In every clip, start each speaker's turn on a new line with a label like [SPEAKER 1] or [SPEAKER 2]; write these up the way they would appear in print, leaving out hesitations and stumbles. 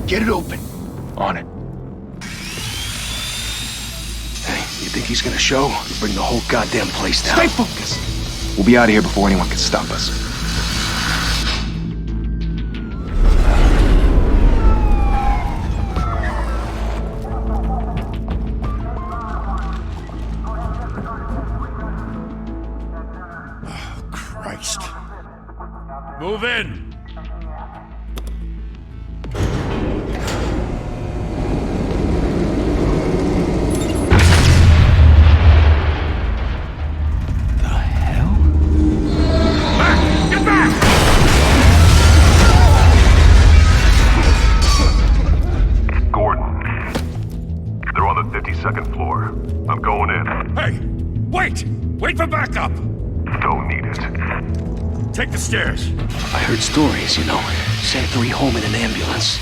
[SPEAKER 1] Get it open. On it. Hey, you think he's gonna show? He'll bring the whole goddamn place down.
[SPEAKER 2] Stay focused! We'll be out of here before anyone can stop us.
[SPEAKER 3] Christ. Move in!
[SPEAKER 4] Second floor. I'm going in.
[SPEAKER 3] Hey! Wait! Wait for backup!
[SPEAKER 4] Don't need it.
[SPEAKER 3] Take the stairs.
[SPEAKER 1] I heard stories, you know. Sent 3 home in an ambulance.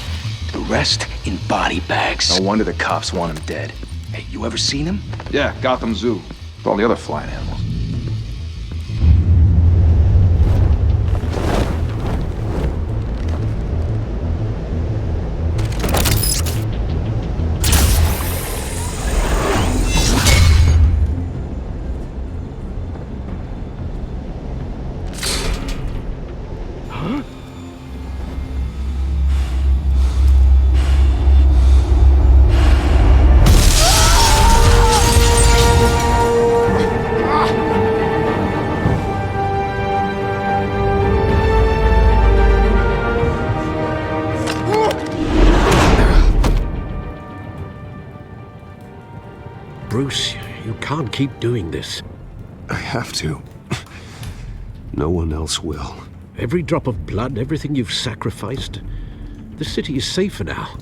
[SPEAKER 1] The rest in body bags.
[SPEAKER 2] No wonder the cops want him dead.
[SPEAKER 1] Hey, you ever seen him?
[SPEAKER 2] Yeah, Gotham Zoo. With all the other flying animals.
[SPEAKER 5] Bruce, you can't keep doing this.
[SPEAKER 6] I have to. No one else will.
[SPEAKER 5] Every drop of blood, everything you've sacrificed. The city is safer now.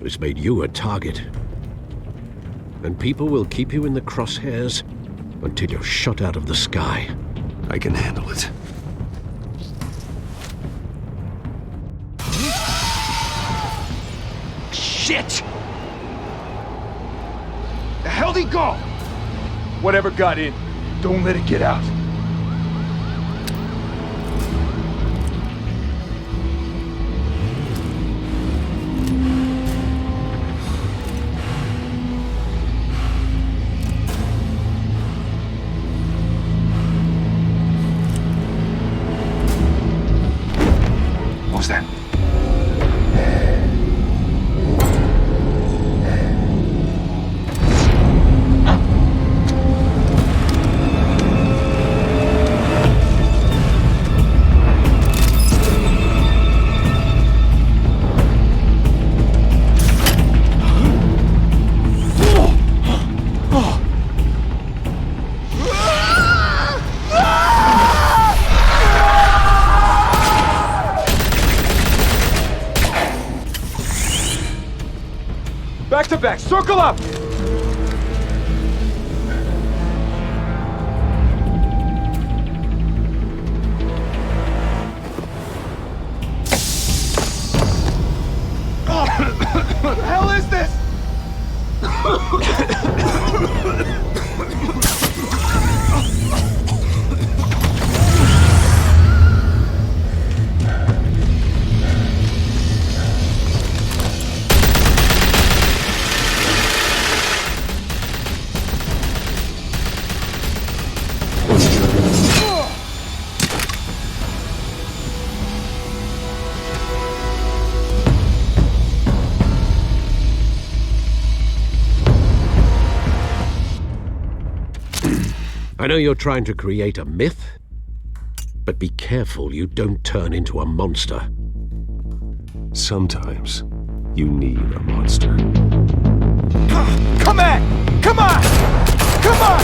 [SPEAKER 5] It's made you a target. And people will keep you in the crosshairs until you're shot out of the sky.
[SPEAKER 6] I can handle it.
[SPEAKER 1] Shit! The hell'd he go?
[SPEAKER 2] Whatever got in, don't let it get out. What was that? Back to back, circle up! What the hell is this?
[SPEAKER 5] I know you're trying to create a myth, but be careful you don't turn into a monster.
[SPEAKER 6] Sometimes you need a monster.
[SPEAKER 2] Come on! Come on! Come on!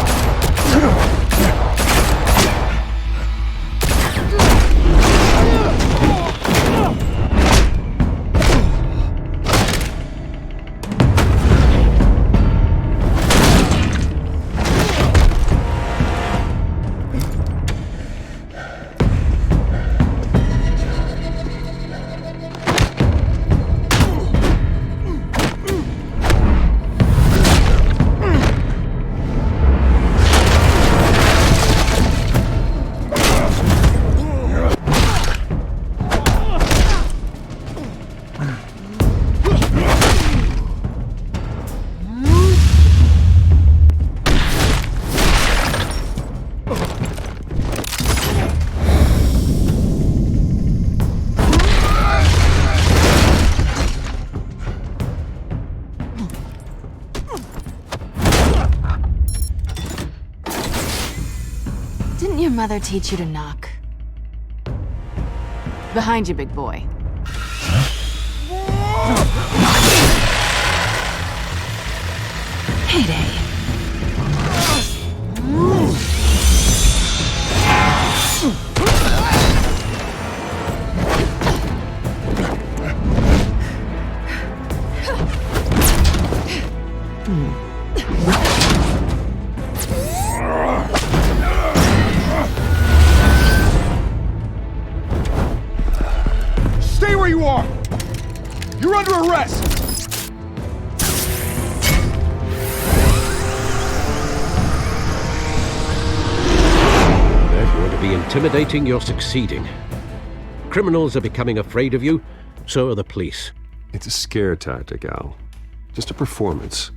[SPEAKER 7] Didn't your mother teach you to knock? Behind you, big boy. Heyday.
[SPEAKER 2] Stay where you are! You're under arrest!
[SPEAKER 5] If you want to be intimidating, you're succeeding. Criminals are becoming afraid of you, so are the police.
[SPEAKER 6] It's a scare tactic, Al. Just a performance.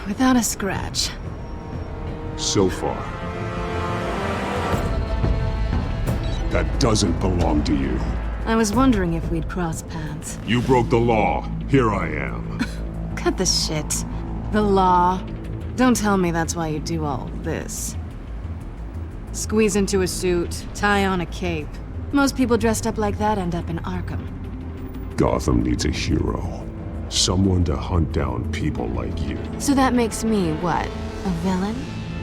[SPEAKER 7] Without a scratch.
[SPEAKER 6] So far. That doesn't belong to you.
[SPEAKER 7] I was wondering if we'd cross paths.
[SPEAKER 6] You broke the law. Here I am.
[SPEAKER 7] Cut the shit. The law. Don't tell me that's why you do all this. Squeeze into a suit, tie on a cape. Most people dressed up like that end up in Arkham.
[SPEAKER 6] Gotham needs a hero. Someone to hunt down people like you.
[SPEAKER 7] So that makes me, what, a villain?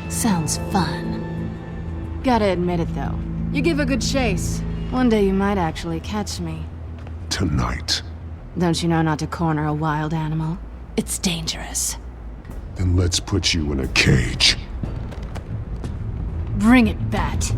[SPEAKER 7] Sounds fun. Gotta admit it, though. You give a good chase. One day you might actually catch me.
[SPEAKER 6] Tonight.
[SPEAKER 7] Don't you know not to corner a wild animal? It's dangerous.
[SPEAKER 6] Then let's put you in a cage.
[SPEAKER 7] Bring it, Bat.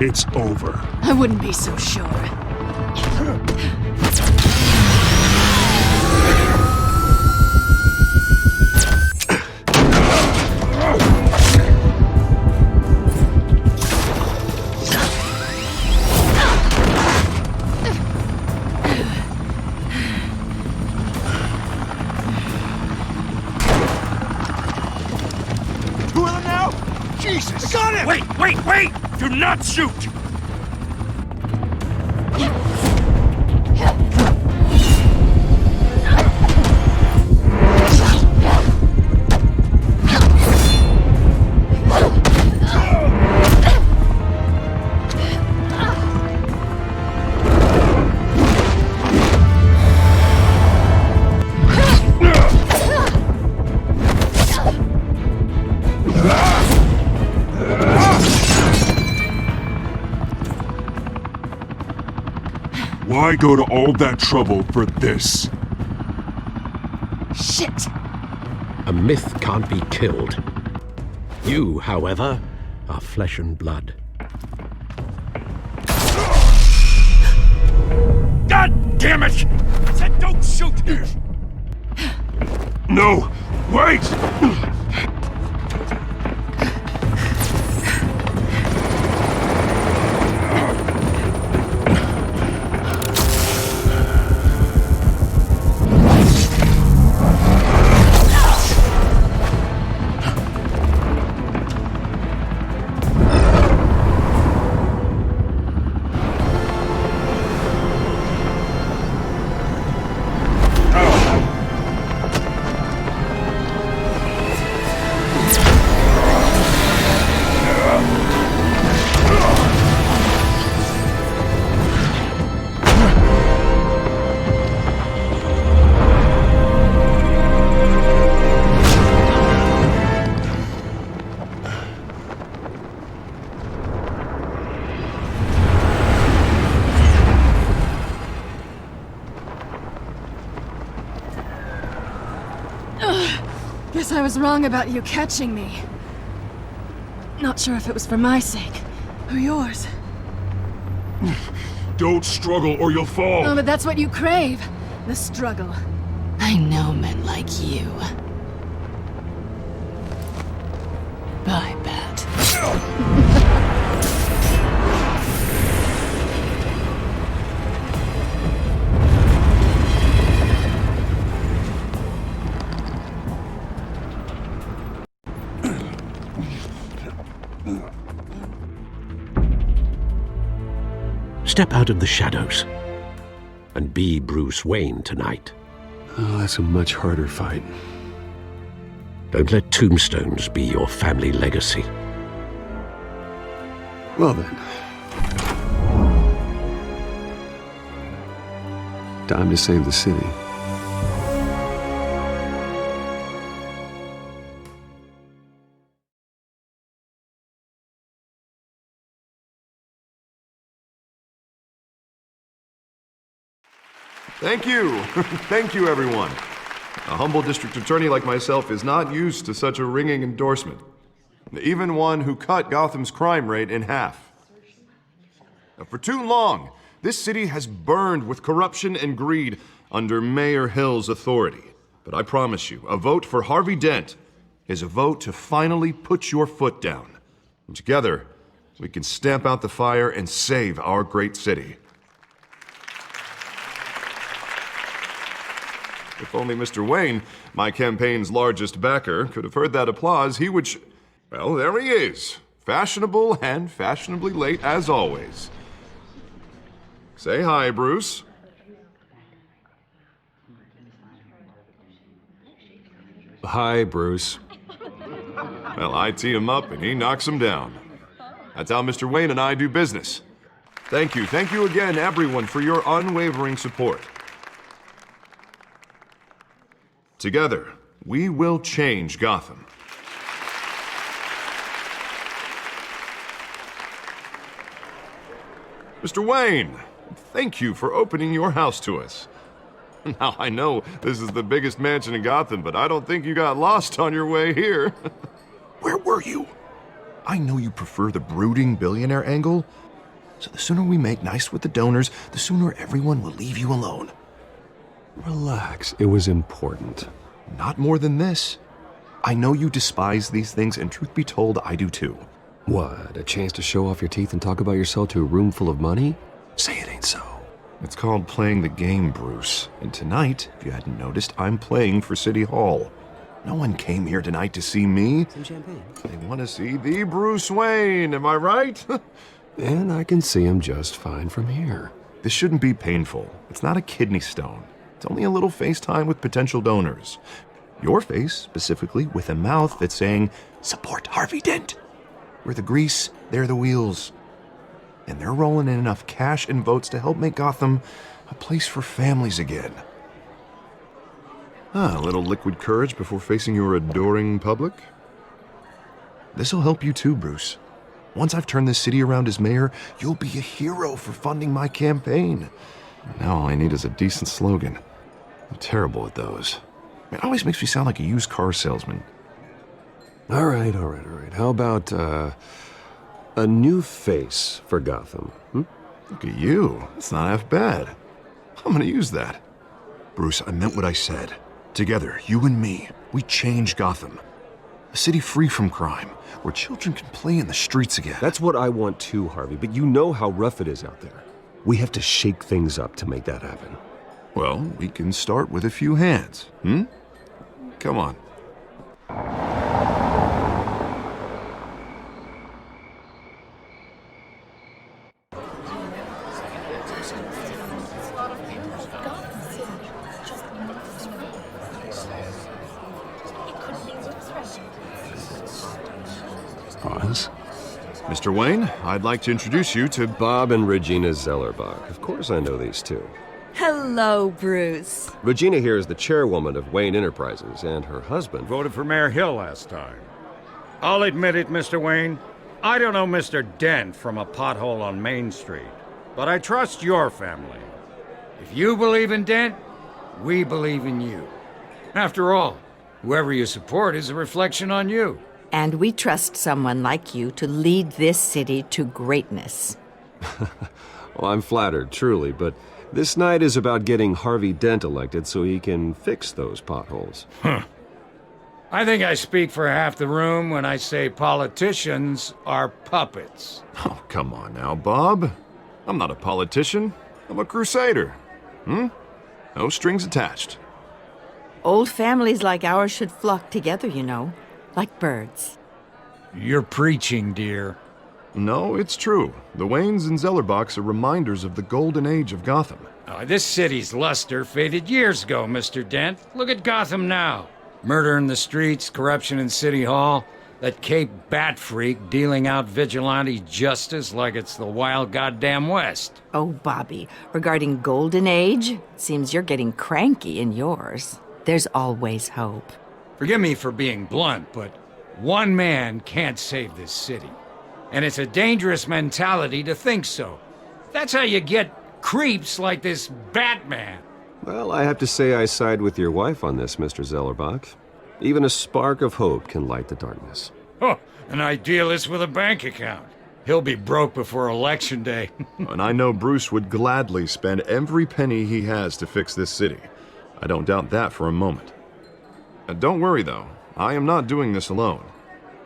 [SPEAKER 6] It's over.
[SPEAKER 7] I wouldn't be so sure.
[SPEAKER 2] Two of them now? Jesus! Got him!
[SPEAKER 3] Wait! Do not shoot!
[SPEAKER 6] Why go to all that trouble for this?
[SPEAKER 7] Shit!
[SPEAKER 5] A myth can't be killed. You, however, are flesh and blood.
[SPEAKER 3] God damn it! I said don't shoot!
[SPEAKER 6] No! Wait!
[SPEAKER 7] was wrong about you catching me. Not sure if it was for my sake, or yours.
[SPEAKER 6] Don't struggle or you'll fall!
[SPEAKER 7] Oh, but that's what you crave. The struggle. I know men like you. Bye, Bat.
[SPEAKER 5] Step out of the shadows and be Bruce Wayne tonight.
[SPEAKER 8] Oh, that's a much harder fight.
[SPEAKER 5] Don't let tombstones be your family legacy.
[SPEAKER 8] Well then. Time to save the city.
[SPEAKER 9] Thank you. Thank you, everyone. A humble district attorney like myself is not used to such a ringing endorsement. Even one who cut Gotham's crime rate in half. For too long, this city has burned with corruption and greed under Mayor Hill's authority. But I promise you, a vote for Harvey Dent is a vote to finally put your foot down. And together, we can stamp out the fire and save our great city. If only Mr. Wayne, my campaign's largest backer, could have heard that applause, he would well, there he is. Fashionable and fashionably late as always. Say hi, Bruce.
[SPEAKER 8] Hi, Bruce.
[SPEAKER 9] Well, I tee him up and he knocks him down. That's how Mr. Wayne and I do business. Thank you again, everyone, for your unwavering support. Together, we will change Gotham. Mr. Wayne, thank you for opening your house to us. Now, I know this is the biggest mansion in Gotham, but I don't think you got lost on your way here. Where were you? I know you prefer the brooding billionaire angle, so the sooner we make nice with the donors, the sooner everyone will leave you alone.
[SPEAKER 8] Relax, it was important.
[SPEAKER 9] Not more than this. I know you despise these things, and truth be told, I do too.
[SPEAKER 8] What, a chance to show off your teeth and talk about yourself to a room full of money? Say it ain't so.
[SPEAKER 9] It's called playing the game, Bruce. And tonight, if you hadn't noticed, I'm playing for City Hall. No one came here tonight to see me.
[SPEAKER 8] Some champagne.
[SPEAKER 9] They want to see the Bruce Wayne, am I right?
[SPEAKER 8] And I can see him just fine from here.
[SPEAKER 9] This shouldn't be painful. It's not a kidney stone. It's only a little FaceTime with potential donors. Your face, specifically, with a mouth that's saying, support Harvey Dent. We're the grease, they're the wheels. And they're rolling in enough cash and votes to help make Gotham a place for families again. A little liquid courage before facing your adoring public. This'll help you too, Bruce. Once I've turned this city around as mayor, you'll be a hero for funding my campaign. Now all I need is a decent slogan. I'm terrible at those. It always makes me sound like a used car salesman.
[SPEAKER 8] All right. How about, a new face for Gotham,
[SPEAKER 9] Look at you. That's not half bad. I'm gonna use that. Bruce, I meant what I said. Together, you and me, we change Gotham. A city free from crime, where children can play in the streets again.
[SPEAKER 8] That's what I want too, Harvey, but you know how rough it is out there. We have to shake things up to make that happen.
[SPEAKER 9] Well, we can start with a few hands, Come on.
[SPEAKER 8] Pause.
[SPEAKER 9] Mr. Wayne, I'd like to introduce you to
[SPEAKER 8] Bob and Regina Zellerbach. Of course I know these two.
[SPEAKER 10] Hello, Bruce.
[SPEAKER 8] Regina here is the chairwoman of Wayne Enterprises, and her husband...
[SPEAKER 3] Voted for Mayor Hill last time. I'll admit it, Mr. Wayne. I don't know Mr. Dent from a pothole on Main Street, but I trust your family. If you believe in Dent, we believe in you. After all, Whoever you support is a reflection on you.
[SPEAKER 10] And we trust someone like you to lead this city to greatness.
[SPEAKER 8] Well, I'm flattered, truly, but this night is about getting Harvey Dent elected so he can fix those potholes.
[SPEAKER 3] I think I speak for half the room when I say politicians are puppets.
[SPEAKER 9] Oh, come on now, Bob. I'm not a politician. I'm a crusader. No strings attached.
[SPEAKER 10] Old families like ours should flock together, you know, like birds.
[SPEAKER 3] You're preaching, dear.
[SPEAKER 9] No, it's true. The Waynes and Zellerbachs are reminders of the golden age of Gotham.
[SPEAKER 3] This city's luster faded years ago, Mr. Dent. Look at Gotham now. Murder in the streets, corruption in City Hall, that Cape Bat freak dealing out vigilante justice like it's the wild goddamn West.
[SPEAKER 10] Oh, Bobby, regarding Golden Age, seems you're getting cranky in yours. There's always hope.
[SPEAKER 3] Forgive me for being blunt, but one man can't save this city. And it's a dangerous mentality to think so. That's how you get creeps like this Batman.
[SPEAKER 8] Well, I have to say I side with your wife on this, Mr. Zellerbach. Even a spark of hope can light the darkness.
[SPEAKER 3] Oh, an idealist with a bank account. He'll be broke before Election Day.
[SPEAKER 9] And I know Bruce would gladly spend every penny he has to fix this city. I don't doubt that for a moment. Don't worry, though. I am not doing this alone.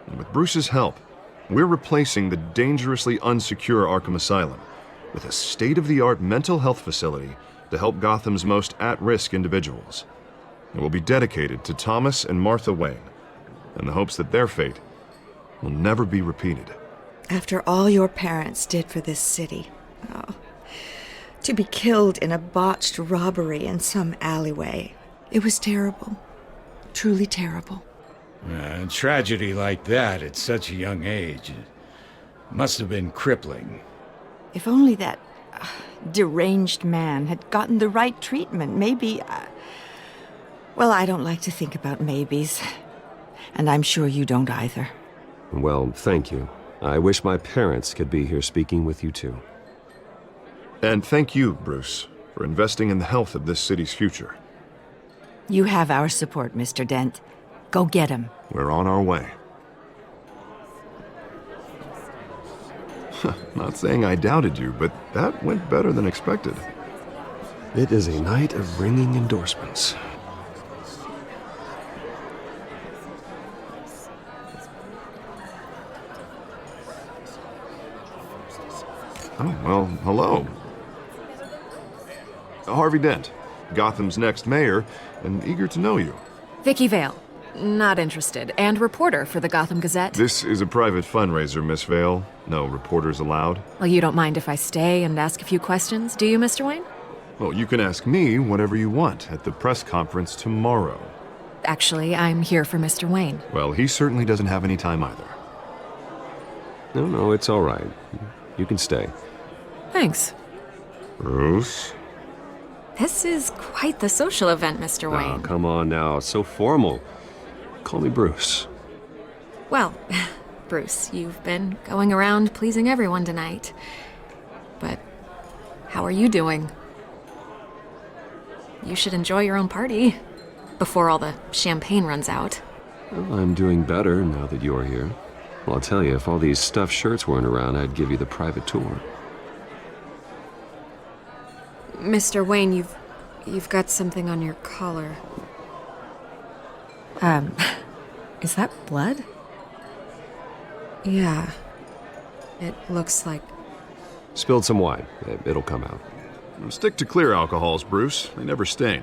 [SPEAKER 9] And with Bruce's help, we're replacing the dangerously unsecure Arkham Asylum with a state-of-the-art mental health facility to help Gotham's most at-risk individuals. It will be dedicated to Thomas and Martha Wayne, in the hopes that their fate will never be repeated.
[SPEAKER 11] After all your parents did for this city, to be killed in a botched robbery in some alleyway, it was terrible. Truly terrible.
[SPEAKER 3] A tragedy like that at such a young age must have been crippling.
[SPEAKER 10] If only that deranged man had gotten the right treatment, maybe... Well, I don't like to think about maybes. And I'm sure you don't either.
[SPEAKER 8] Well, thank you. I wish my parents could be here speaking with you too.
[SPEAKER 9] And thank you, Bruce, for investing in the health of this city's future.
[SPEAKER 10] You have our support, Mr. Dent. Go get him.
[SPEAKER 9] We're on our way. Not saying I doubted you, but that went better than expected.
[SPEAKER 8] It is a night of ringing endorsements.
[SPEAKER 9] Oh, well, hello. Harvey Dent, Gotham's next mayor, and eager to know you.
[SPEAKER 7] Vicky Vale. Not interested. And reporter for the Gotham Gazette.
[SPEAKER 9] This is a private fundraiser, Miss Vale. No reporters allowed.
[SPEAKER 7] Well, you don't mind if I stay and ask a few questions, do you, Mr. Wayne?
[SPEAKER 9] Well, you can ask me whatever you want at the press conference tomorrow.
[SPEAKER 7] Actually, I'm here for Mr. Wayne.
[SPEAKER 9] Well, he certainly doesn't have any time either.
[SPEAKER 8] No, it's all right. You can stay.
[SPEAKER 7] Thanks.
[SPEAKER 9] Bruce?
[SPEAKER 7] This is quite the social event, Mr. Wayne.
[SPEAKER 8] Oh, come on now. It's so formal. Call me Bruce.
[SPEAKER 7] Well, Bruce, you've been going around pleasing everyone tonight. But how are you doing? You should enjoy your own party before all the champagne runs out.
[SPEAKER 8] Well, I'm doing better now that you're here. Well, I'll tell you, if all these stuffed shirts weren't around, I'd give you the private tour.
[SPEAKER 7] Mr. Wayne, you've got something on your collar. Is that blood? Yeah. It looks like...
[SPEAKER 8] Spilled some wine. It'll come out.
[SPEAKER 9] Stick to clear alcohols, Bruce. They never stain.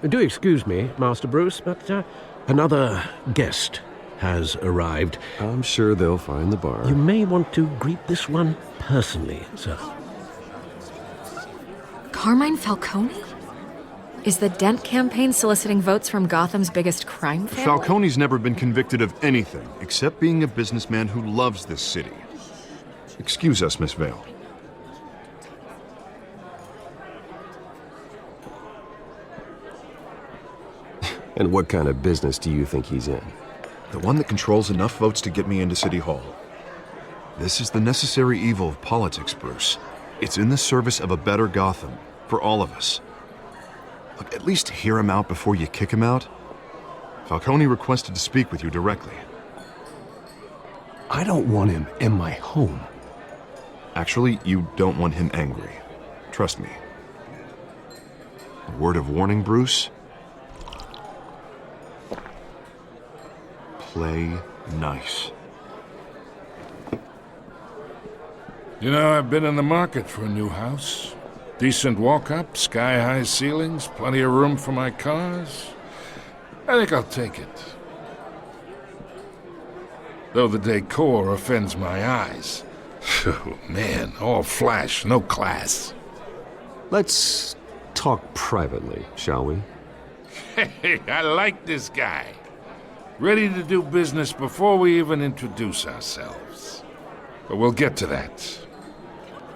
[SPEAKER 5] Do excuse me, Master Bruce, but another guest has arrived.
[SPEAKER 8] I'm sure they'll find the bar.
[SPEAKER 5] You may want to greet this one personally, sir.
[SPEAKER 7] Carmine Falcone? Is the Dent campaign soliciting votes from Gotham's biggest crime family?
[SPEAKER 9] Falcone's never been convicted of anything except being a businessman who loves this city. Excuse us, Miss Vale.
[SPEAKER 8] And what kind of business do you think he's in?
[SPEAKER 9] The one that controls enough votes to get me into City Hall. This is the necessary evil of politics, Bruce. It's in the service of a better Gotham, for all of us. Look, at least hear him out before you kick him out. Falcone requested to speak with you directly.
[SPEAKER 6] I don't want him in my home.
[SPEAKER 9] Actually, you don't want him angry. Trust me. A word of warning, Bruce? Play nice.
[SPEAKER 2] You know, I've been in the market for a new house. Decent walk-up, sky-high ceilings, plenty of room for my cars. I think I'll take it. Though the decor offends my eyes. Oh, man, all flash, no class.
[SPEAKER 8] Let's talk privately, shall we?
[SPEAKER 2] Hey, I like this guy. Ready to do business before we even introduce ourselves. But we'll get to that.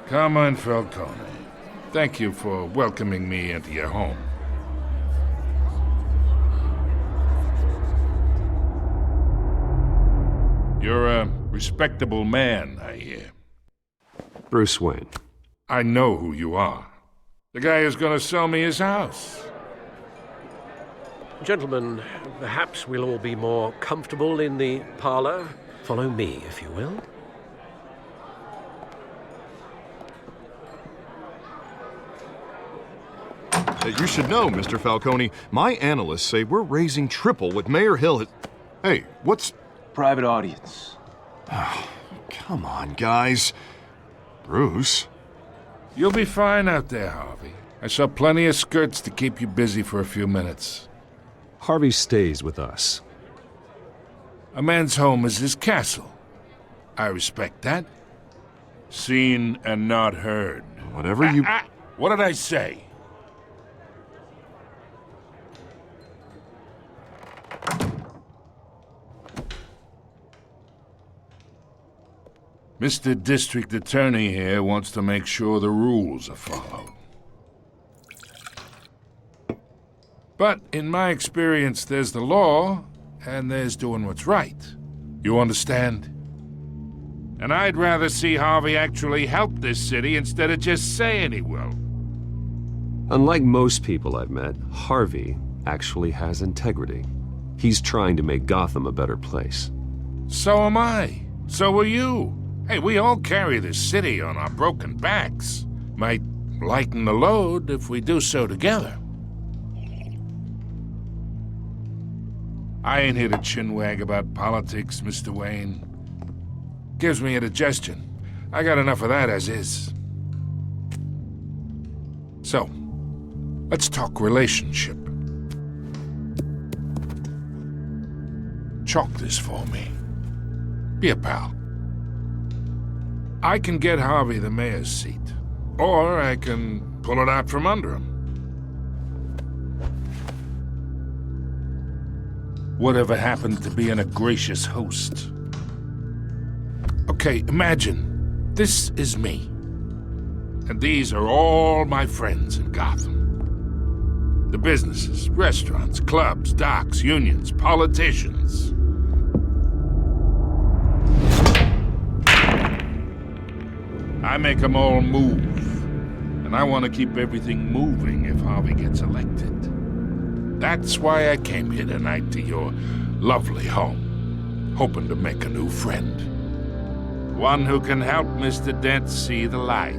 [SPEAKER 2] Carmine Falcone, thank you for welcoming me into your home. You're a respectable man, I hear.
[SPEAKER 8] Bruce Wayne.
[SPEAKER 2] I know who you are. The guy who's gonna sell me his house.
[SPEAKER 5] Gentlemen, perhaps we'll all be more comfortable in the parlor. Follow me, if you will.
[SPEAKER 9] You should know, Mr. Falcone, my analysts say we're raising triple what Mayor Hill has... Hey, what's...
[SPEAKER 1] Private audience.
[SPEAKER 9] Oh, come on, guys. Bruce?
[SPEAKER 2] You'll be fine out there, Harvey. I saw plenty of skirts to keep you busy for a few minutes.
[SPEAKER 8] Harvey stays with us.
[SPEAKER 2] A man's home is his castle. I respect that. Seen and not heard.
[SPEAKER 9] Whatever you...
[SPEAKER 2] What did I say? Mr. District Attorney here wants to make sure the rules are followed. But in my experience, there's the law, and there's doing what's right. You understand? And I'd rather see Harvey actually help this city instead of just saying he will.
[SPEAKER 8] Unlike most people I've met, Harvey actually has integrity. He's trying to make Gotham a better place.
[SPEAKER 2] So am I. So are you. Hey, we all carry this city on our broken backs. Might lighten the load if we do so together. I ain't here to chinwag about politics, Mr. Wayne. Gives me indigestion. I got enough of that as is. So, let's talk relationship. Chalk this for me. Be a pal. I can get Harvey the mayor's seat, or I can pull it out from under him. Whatever happened to being a gracious host? Okay, imagine, this is me. And these are all my friends in Gotham. The businesses, restaurants, clubs, docks, unions, politicians. I make them all move. And I want to keep everything moving if Harvey gets elected. That's why I came here tonight to your lovely home, hoping to make a new friend. One who can help Mr. Dent see the light,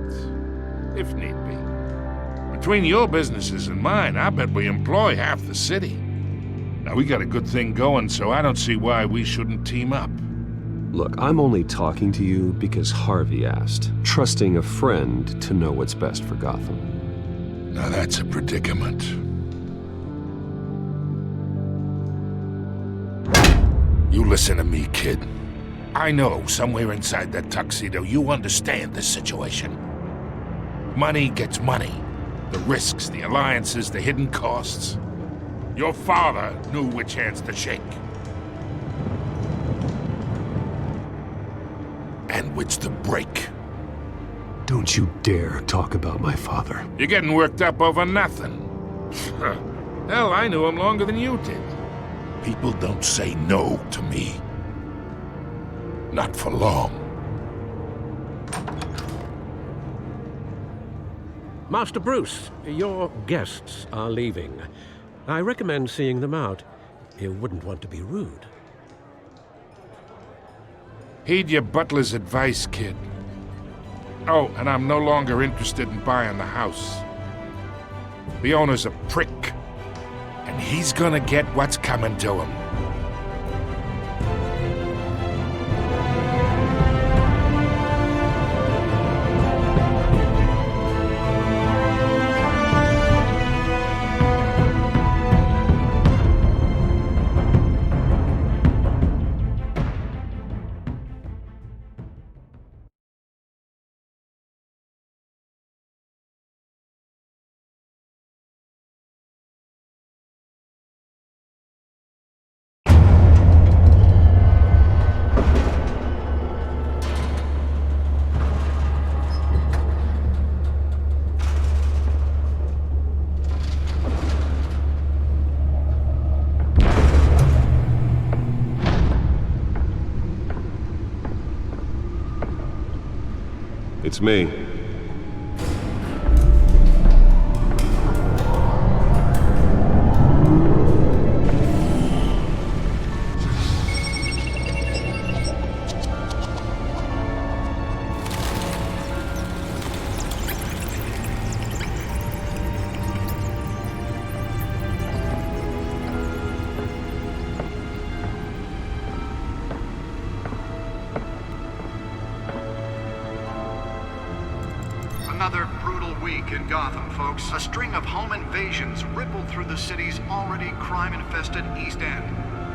[SPEAKER 2] if need be. Between your businesses and mine, I bet we employ half the city. Now, we got a good thing going, so I don't see why we shouldn't team up.
[SPEAKER 8] Look, I'm only talking to you because Harvey asked, trusting a friend to know what's best for Gotham.
[SPEAKER 2] Now that's a predicament. You listen to me, kid. I know somewhere inside that tuxedo you understand this situation. Money gets money. The risks, the alliances, the hidden costs. Your father knew which hands to shake. And which to break.
[SPEAKER 6] Don't you dare talk about my father.
[SPEAKER 2] You're getting worked up over nothing. Hell, I knew him longer than you did. People don't say no to me. Not for long.
[SPEAKER 5] Master Bruce, your guests are leaving. I recommend seeing them out. You wouldn't want to be rude.
[SPEAKER 2] Heed your butler's advice, kid. Oh, and I'm no longer interested in buying the house. The owner's a prick, and he's gonna get what's coming to him.
[SPEAKER 6] It's me.
[SPEAKER 12] Another brutal week in Gotham, folks. A string of home invasions rippled through the city's already crime-infested East End.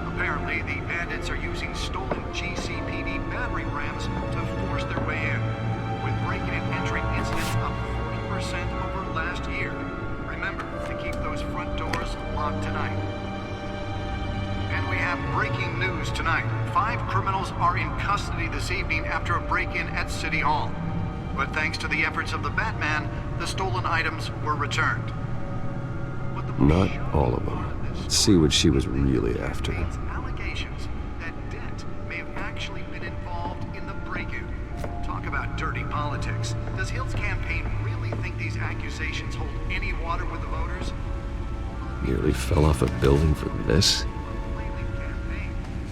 [SPEAKER 12] Apparently, the bandits are using stolen GCPD battering rams to force their way in, with break-in and entry incidents up 40% over last year. Remember to keep those front doors locked tonight. And we have breaking news tonight. 5 criminals are in custody this evening after a break-in at City Hall. But thanks to the efforts of the Batman, the stolen items were returned.
[SPEAKER 8] Not all of them. Let's see what she was really after.
[SPEAKER 12] Allegations that Dent may have actually been involved in the break-in. Talk about dirty politics. Does Hill's campaign really think these accusations hold any water with the voters?
[SPEAKER 8] Nearly fell off a building for this?
[SPEAKER 12] Campaign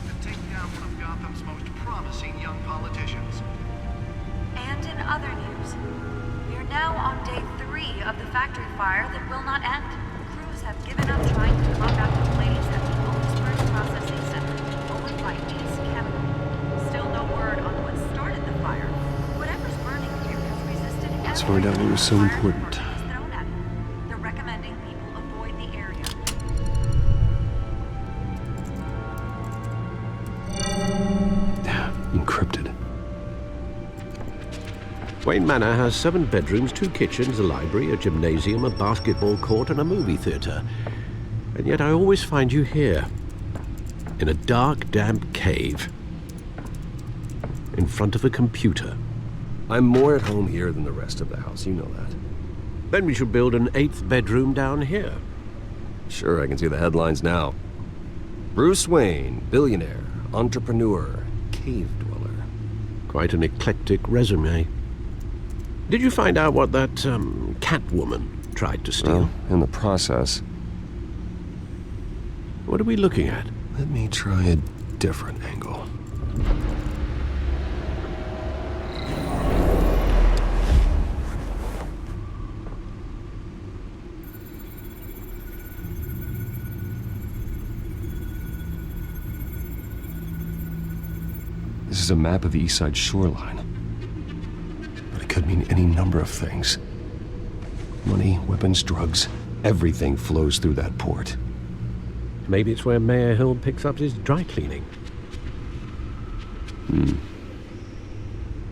[SPEAKER 12] to take down one of Gotham's most promising young politicians.
[SPEAKER 13] And in other news, we are now on day 3 of the factory fire that will not end. Crews have given up trying to combat the blaze at the Owensburg processing center, owned by Ace Chemical. Still no word on what started the fire. Whatever's burning here has resisted
[SPEAKER 8] Let's find out what was so important.
[SPEAKER 13] thrown at it. They're recommending people avoid the area.
[SPEAKER 8] Encrypted.
[SPEAKER 5] Wayne Manor has 7 bedrooms, 2 kitchens, a library, a gymnasium, a basketball court, and a movie theater. And yet I always find you here, in a dark, damp cave, in front of a computer.
[SPEAKER 8] I'm more at home here than the rest of the house, you know that.
[SPEAKER 5] Then we should build an 8th bedroom down here.
[SPEAKER 8] Sure, I can see the headlines now. Bruce Wayne, billionaire, entrepreneur, cave dweller.
[SPEAKER 5] Quite an eclectic resume. Did you find out what that, Catwoman tried to steal?
[SPEAKER 8] Well, in the process.
[SPEAKER 5] What are we looking at?
[SPEAKER 8] Let me try a different angle. This is a map of the East Side shoreline. But it could mean any number of things. Money, weapons, drugs, everything flows through that port.
[SPEAKER 5] Maybe it's where Mayor Hill picks up his dry cleaning.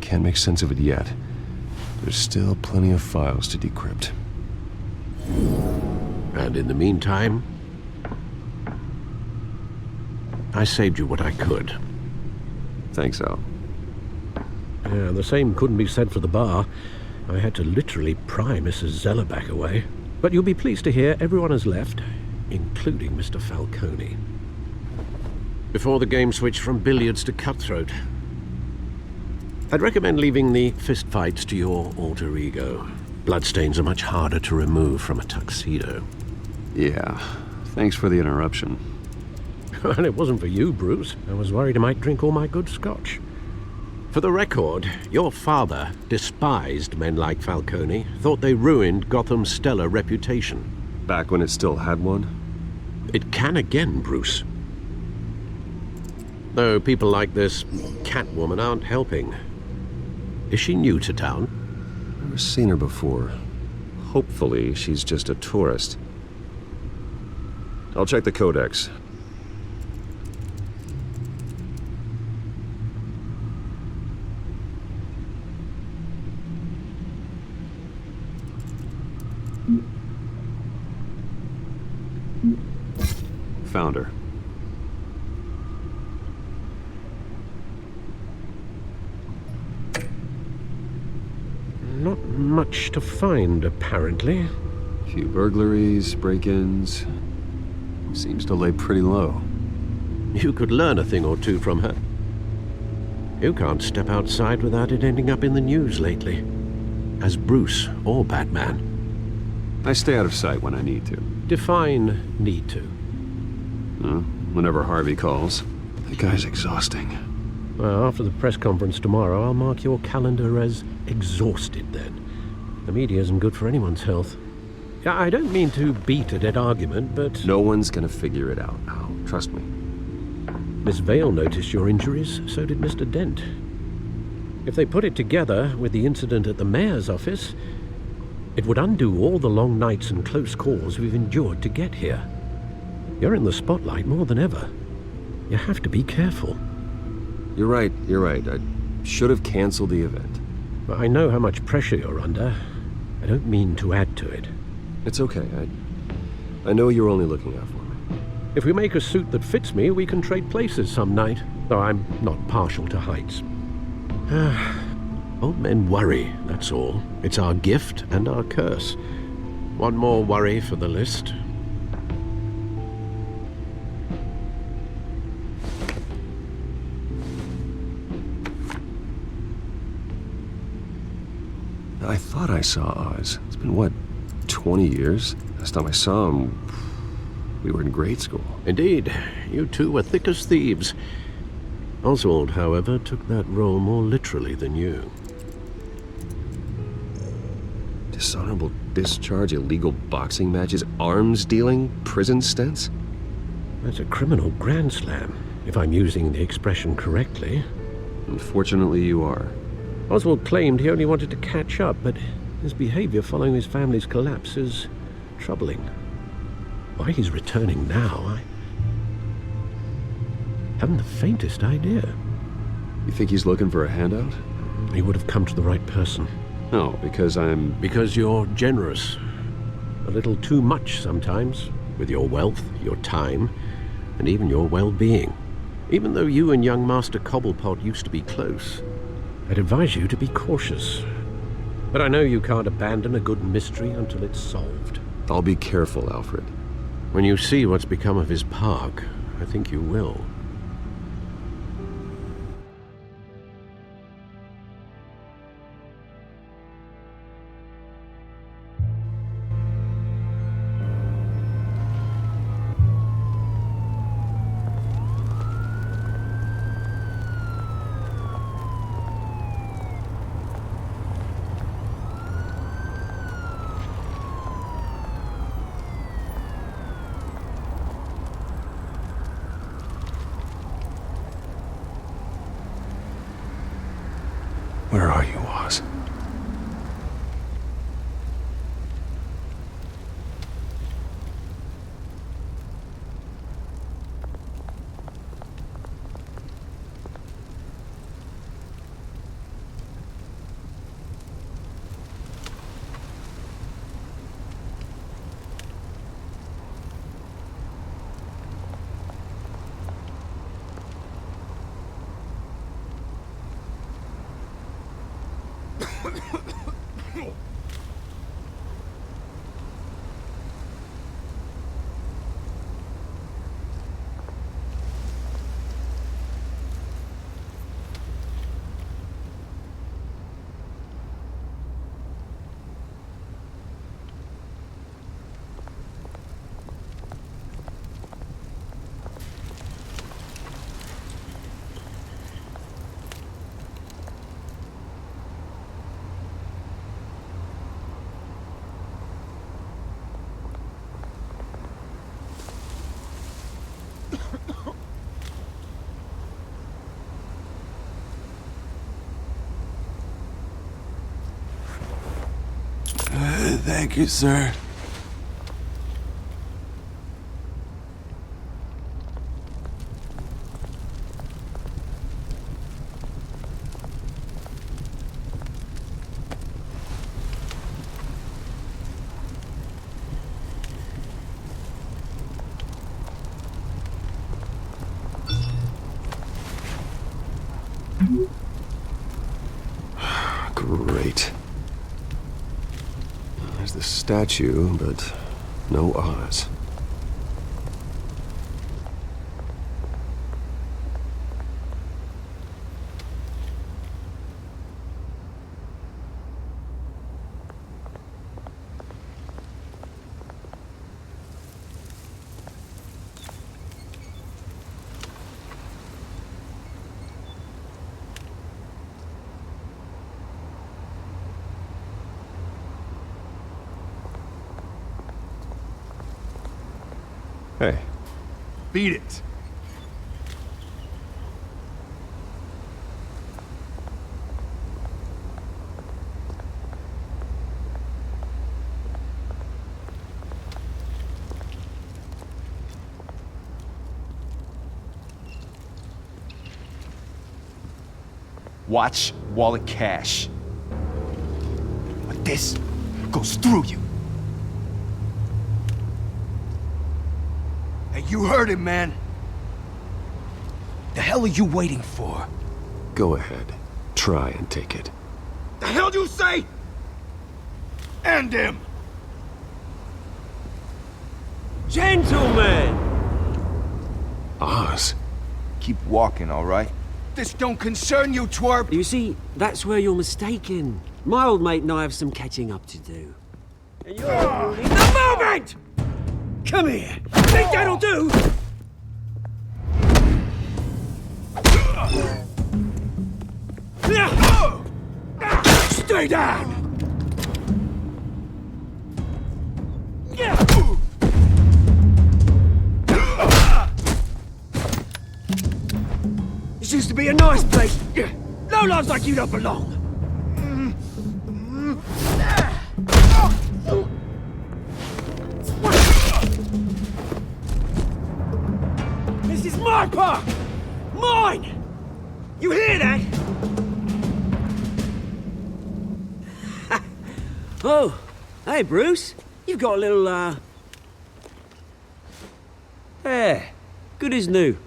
[SPEAKER 8] Can't make sense of it yet. There's still plenty of files to decrypt.
[SPEAKER 5] And in the meantime, I saved you what I could.
[SPEAKER 8] Thanks, Al.
[SPEAKER 5] Yeah, the same couldn't be said for the bar. I had to literally pry Mrs. Zellerback away. But you'll be pleased to hear everyone has left, including Mr. Falcone. Before the game switched from billiards to cutthroat. I'd recommend leaving the fistfights to your alter ego. Bloodstains are much harder to remove from a tuxedo.
[SPEAKER 8] Yeah. Thanks for the interruption.
[SPEAKER 5] And it wasn't for you, Bruce. I was worried I might drink all my good scotch. For the record, your father despised men like Falcone, thought they ruined Gotham's stellar reputation.
[SPEAKER 8] Back when it still had one?
[SPEAKER 5] It can again, Bruce. Though people like this Catwoman aren't helping. Is she new to town?
[SPEAKER 8] Never seen her before. Hopefully, she's just a tourist. I'll check the codex. Found her.
[SPEAKER 5] Not much to find, apparently.
[SPEAKER 8] Few burglaries, break-ins. Seems to lay pretty low.
[SPEAKER 5] You could learn a thing or two from her. You can't step outside without it ending up in the news lately. As Bruce or Batman.
[SPEAKER 8] I stay out of sight when I need to.
[SPEAKER 5] Define need to.
[SPEAKER 8] Whenever Harvey calls. That guy's exhausting.
[SPEAKER 5] Well, after the press conference tomorrow, I'll mark your calendar as exhausted then. The media isn't good for anyone's health. I don't mean to beat a dead argument, but...
[SPEAKER 8] No one's gonna figure it out now. Trust me.
[SPEAKER 5] Miss Vale noticed your injuries, so did Mr. Dent. If they put it together with the incident at the mayor's office, it would undo all the long nights and close calls we've endured to get here. You're in the spotlight more than ever. You have to be careful.
[SPEAKER 8] You're right. I should have canceled the event.
[SPEAKER 5] I know how much pressure you're under. I don't mean to add to it.
[SPEAKER 8] It's okay. I know you're only looking out for me.
[SPEAKER 5] If we make a suit that fits me, we can trade places some night, though I'm not partial to heights. Old men worry, that's all. It's our gift and our curse. One more worry for the list.
[SPEAKER 8] I thought I saw Oz. It's been, what, 20 years? Last time I saw him, we were in grade school.
[SPEAKER 5] Indeed. You two were thick as thieves. Oswald, however, took that role more literally than you.
[SPEAKER 8] Dishonorable discharge, illegal boxing matches, arms dealing, prison stints?
[SPEAKER 5] That's a criminal grand slam, if I'm using the expression correctly.
[SPEAKER 8] Unfortunately, you are.
[SPEAKER 5] Oswald claimed he only wanted to catch up, but his behavior following his family's collapse is troubling. Why he's returning now, I haven't the faintest idea.
[SPEAKER 8] You think he's looking for a handout?
[SPEAKER 5] He would have come to the right person.
[SPEAKER 8] No, because
[SPEAKER 5] you're generous. A little too much sometimes, with your wealth, your time, and even your well-being. Even though you and young Master Cobblepot used to be close, I'd advise you to be cautious. But I know you can't abandon a good mystery until it's solved.
[SPEAKER 8] I'll be careful, Alfred.
[SPEAKER 5] When you see what's become of his park, I think you will.
[SPEAKER 8] Where are you, Oz?
[SPEAKER 14] Thank you, sir.
[SPEAKER 8] Great. There's the statue, but no Oz. Hey.
[SPEAKER 14] Beat it.
[SPEAKER 15] Watch wallet cash. But this goes through you. Hey, you heard him, man. The hell are you waiting for?
[SPEAKER 8] Go ahead. Try and take it.
[SPEAKER 15] The hell do you say? End him!
[SPEAKER 16] Gentlemen!
[SPEAKER 8] Oz.
[SPEAKER 15] Keep walking, all right? This don't concern you, twerp!
[SPEAKER 16] You see, that's where you're mistaken. My old mate and I have some catching up to do. And you're ruining the moment! Come here! Think that'll do? Stay down! This used to be a nice place. No lives like you don't belong. This is my park! Mine! You hear that? Oh, hey Bruce. You've got a little, hair. Good as new.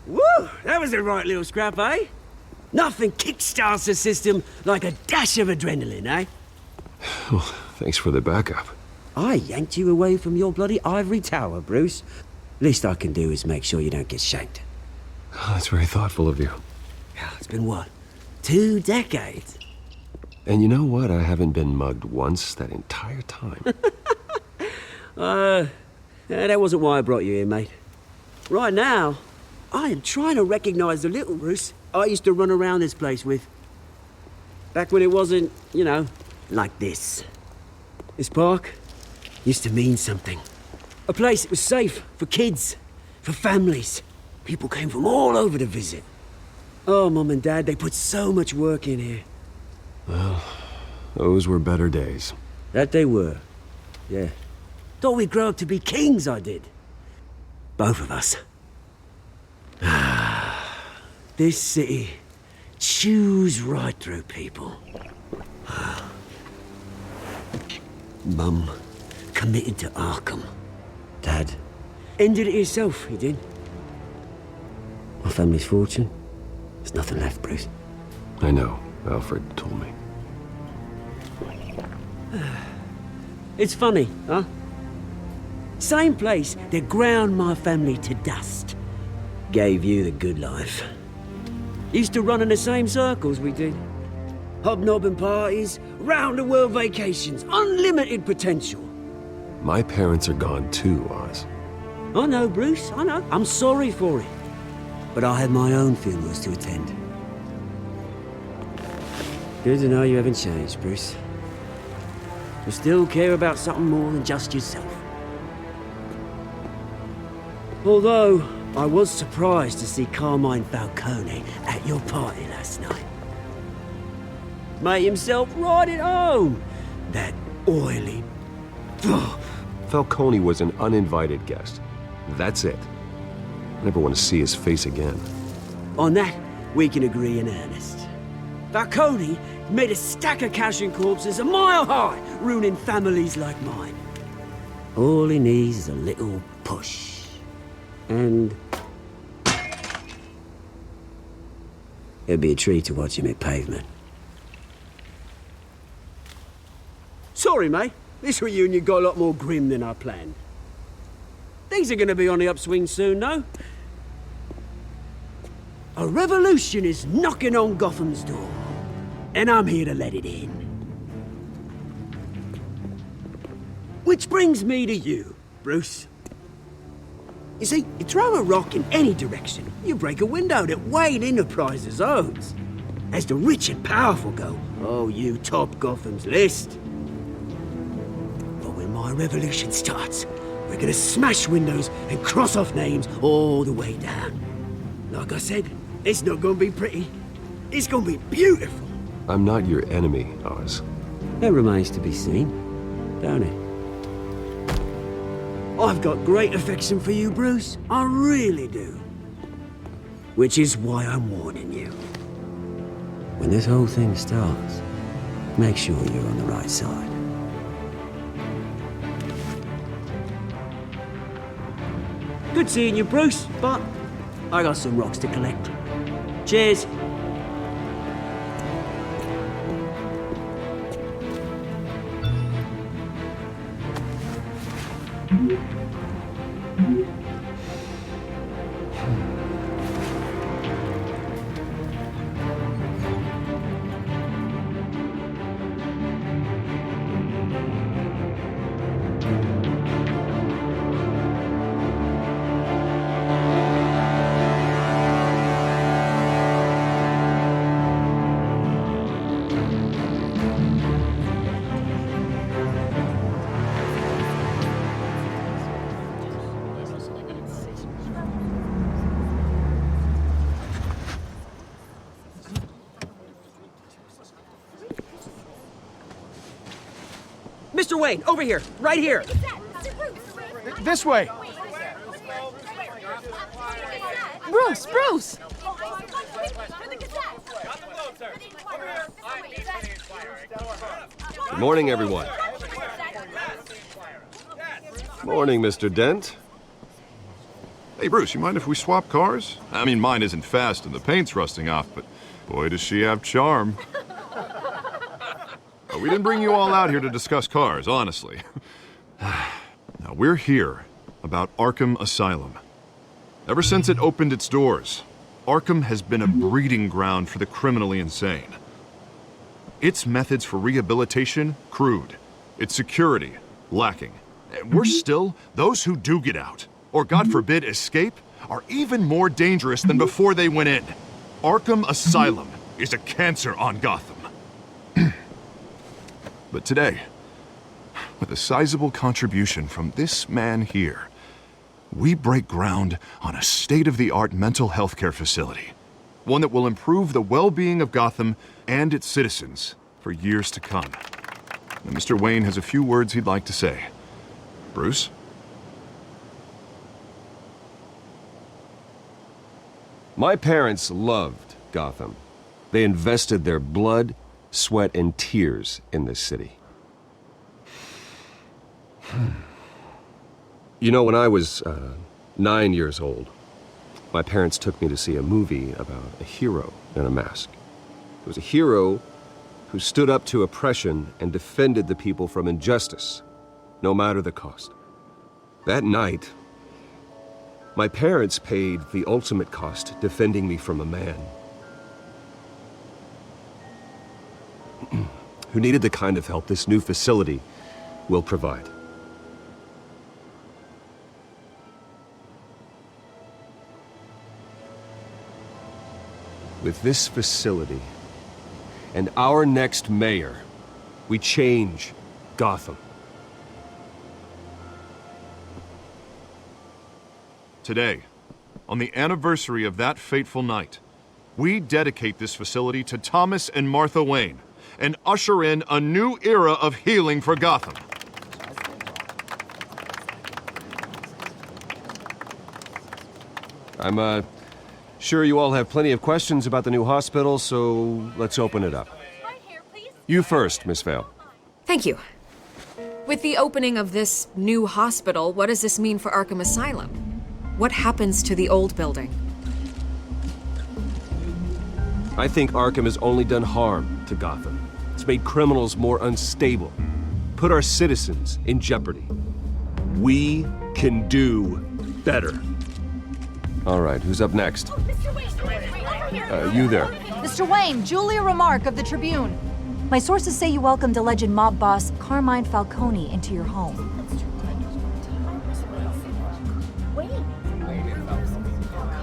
[SPEAKER 16] Woo! That was a right little scrap, eh? Nothing kickstarts the system like a dash of adrenaline, eh?
[SPEAKER 8] Well, thanks for the backup.
[SPEAKER 16] I yanked you away from your bloody ivory tower, Bruce. Least I can do is make sure you don't get shanked.
[SPEAKER 8] Oh, that's very thoughtful of you.
[SPEAKER 16] It's been what? 2 decades?
[SPEAKER 8] And you know what? I haven't been mugged once that entire time.
[SPEAKER 16] That wasn't why I brought you here, mate. Right now, I am trying to recognize the little Bruce I used to run around this place with. Back when it wasn't, you know, like this. This park used to mean something. A place that was safe for kids, for families. People came from all over to visit. Oh, Mum and Dad, they put so much work in here.
[SPEAKER 8] Well, those were better days.
[SPEAKER 16] That they were, yeah. Thought we'd grow up to be kings, I did. Both of us. This city chews right through people. Mum committed to Arkham. Dad ended it himself, he did. My family's fortune, there's nothing left, Bruce.
[SPEAKER 8] I know. Alfred told me.
[SPEAKER 16] It's funny, huh? Same place that ground my family to dust. Gave you the good life. Used to run in the same circles we did. Hobnobbing parties, round-the-world vacations, unlimited potential.
[SPEAKER 8] My parents are gone too, Oz.
[SPEAKER 16] I know, Bruce, I know. I'm sorry for it. But I have my own funerals to attend. Good to know you haven't changed, Bruce. You still care about something more than just yourself. Although, I was surprised to see Carmine Falcone at your party last night. Made himself right at home. That oily...
[SPEAKER 8] Falcone was an uninvited guest. That's it. I never want to see his face again.
[SPEAKER 16] On that, we can agree in earnest. Falcone made a stack of cash and corpses a mile high, ruining families like mine. All he needs is a little push. And... it'd be a treat to watch him hit pavement. Sorry, mate. This reunion got a lot more grim than I planned. Things are gonna be on the upswing soon, though. A revolution is knocking on Gotham's door, and I'm here to let it in. Which brings me to you, Bruce. You see, you throw a rock in any direction, you break a window that Wayne Enterprises owns. As the rich and powerful go, oh, you top Gotham's list. But when my revolution starts, we're gonna smash windows and cross off names all the way down. Like I said, it's not gonna be pretty. It's gonna be beautiful.
[SPEAKER 8] I'm not your enemy, Oz.
[SPEAKER 16] That remains to be seen, don't it? I've got great affection for you, Bruce. I really do. Which is why I'm warning you. When this whole thing starts, make sure you're on the right side. Good seeing you, Bruce, but I got some rocks to collect. Cheers. Mr. Wayne, over here, right here.
[SPEAKER 14] This way.
[SPEAKER 7] Bruce, Bruce!
[SPEAKER 8] Good morning, everyone. Morning, Mr. Dent.
[SPEAKER 9] Hey, Bruce, you mind if we swap cars? I mean, mine isn't fast and the paint's rusting off, but boy, does she have charm. We didn't bring you all out here to discuss cars, honestly. Now, we're here about Arkham Asylum. Ever since it opened its doors, Arkham has been a breeding ground for the criminally insane. Its methods for rehabilitation, crude. Its security, lacking. And worse still, those who do get out, or God forbid escape, are even more dangerous than before they went in. Arkham Asylum is a cancer on Gotham. But today, with a sizable contribution from this man here, we break ground on a state-of-the-art mental health care facility. One that will improve the well-being of Gotham and its citizens for years to come. Now, Mr. Wayne has a few words he'd like to say. Bruce?
[SPEAKER 8] My parents loved Gotham. They invested their blood, sweat, and tears in this city. You know, when I was 9 years old, my parents took me to see a movie about a hero in a mask. It was a hero who stood up to oppression and defended the people from injustice, no matter the cost. That night, my parents paid the ultimate cost defending me from a man who needed the kind of help this new facility will provide. With this facility and our next mayor, we change Gotham.
[SPEAKER 9] Today, on the anniversary of that fateful night, we dedicate this facility to Thomas and Martha Wayne, and usher in a new era of healing for Gotham.
[SPEAKER 8] I'm sure you all have plenty of questions about the new hospital, so let's open it up. You first, Miss Vale.
[SPEAKER 17] Thank you. With the opening of this new hospital, what does this mean for Arkham Asylum? What happens to the old building?
[SPEAKER 8] I think Arkham has only done harm to Gotham. It's made criminals more unstable, put our citizens in jeopardy. We can do better. All right, who's up next? You there.
[SPEAKER 18] Mr. Wayne, Julia Remark of the Tribune. My sources say you welcomed alleged mob boss Carmine Falcone into your home.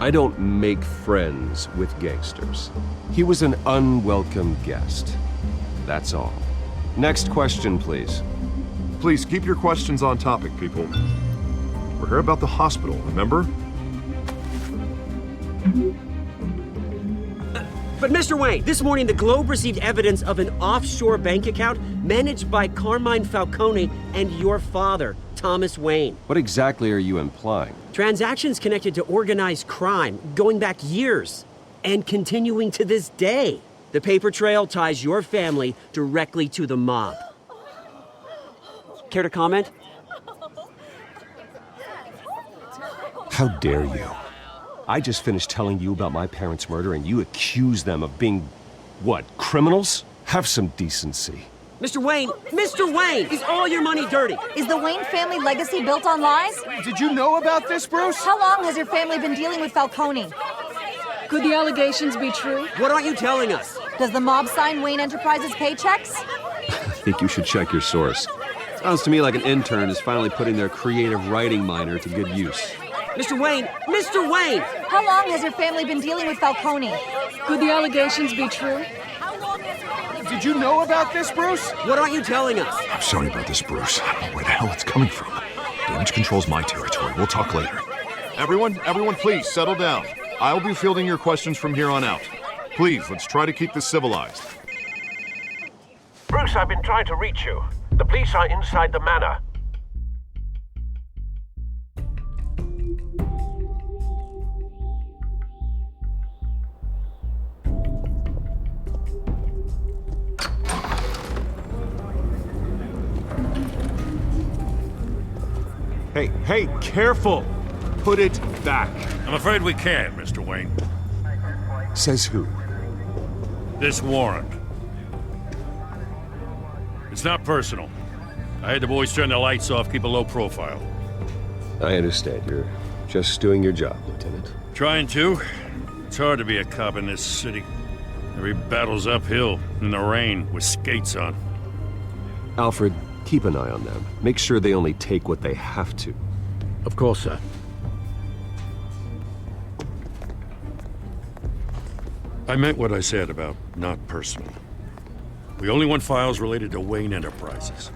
[SPEAKER 8] I don't make friends with gangsters. He was an unwelcome guest. That's all. Next question, please.
[SPEAKER 9] Please keep your questions on topic, people. We're here about the hospital, remember?
[SPEAKER 16] But Mr. Wayne, this morning the Globe received evidence of an offshore bank account managed by Carmine Falcone and your father, Thomas Wayne.
[SPEAKER 8] What exactly are you implying?
[SPEAKER 16] Transactions connected to organized crime, going back years, and continuing to this day. The paper trail ties your family directly to the mob. Care to comment?
[SPEAKER 8] How dare you? I just finished telling you about my parents' murder and you accuse them of being, what, criminals? Have some decency.
[SPEAKER 16] Mr. Wayne, is all your money dirty?
[SPEAKER 18] Is the Wayne family legacy built on lies?
[SPEAKER 14] Did you know about this, Bruce?
[SPEAKER 18] How long has your family been dealing with Falcone?
[SPEAKER 19] Could the allegations be true?
[SPEAKER 16] What aren't you telling us?
[SPEAKER 18] Does the mob sign Wayne Enterprises paychecks?
[SPEAKER 8] I think you should check your source. Sounds to me like an intern is finally putting their creative writing minor to good use.
[SPEAKER 16] Mr. Wayne!
[SPEAKER 18] How long has your family been dealing with Falcone?
[SPEAKER 19] Could the allegations be true?
[SPEAKER 14] Did you know about this, Bruce?
[SPEAKER 16] What aren't you telling us?
[SPEAKER 20] I'm sorry about this, Bruce. I don't know where the hell it's coming from. Damage control's my territory. We'll talk later.
[SPEAKER 9] Everyone, please settle down. I'll be fielding your questions from here on out. Please, let's try to keep this civilized.
[SPEAKER 21] Bruce, I've been trying to reach you. The police are inside the manor.
[SPEAKER 6] Hey, careful! Put it back.
[SPEAKER 2] I'm afraid we can't, Mr. Wayne.
[SPEAKER 6] Says who?
[SPEAKER 2] This warrant. It's not personal. I had the boys turn the lights off, keep a low profile.
[SPEAKER 8] I understand. You're just doing your job, Lieutenant.
[SPEAKER 2] Trying to. It's hard to be a cop in this city. Every battle's uphill, in the rain, with skates on.
[SPEAKER 8] Alfred, keep an eye on them. Make sure they only take what they have to.
[SPEAKER 5] Of course, sir.
[SPEAKER 2] I meant what I said about not personal. We only want files related to Wayne Enterprises.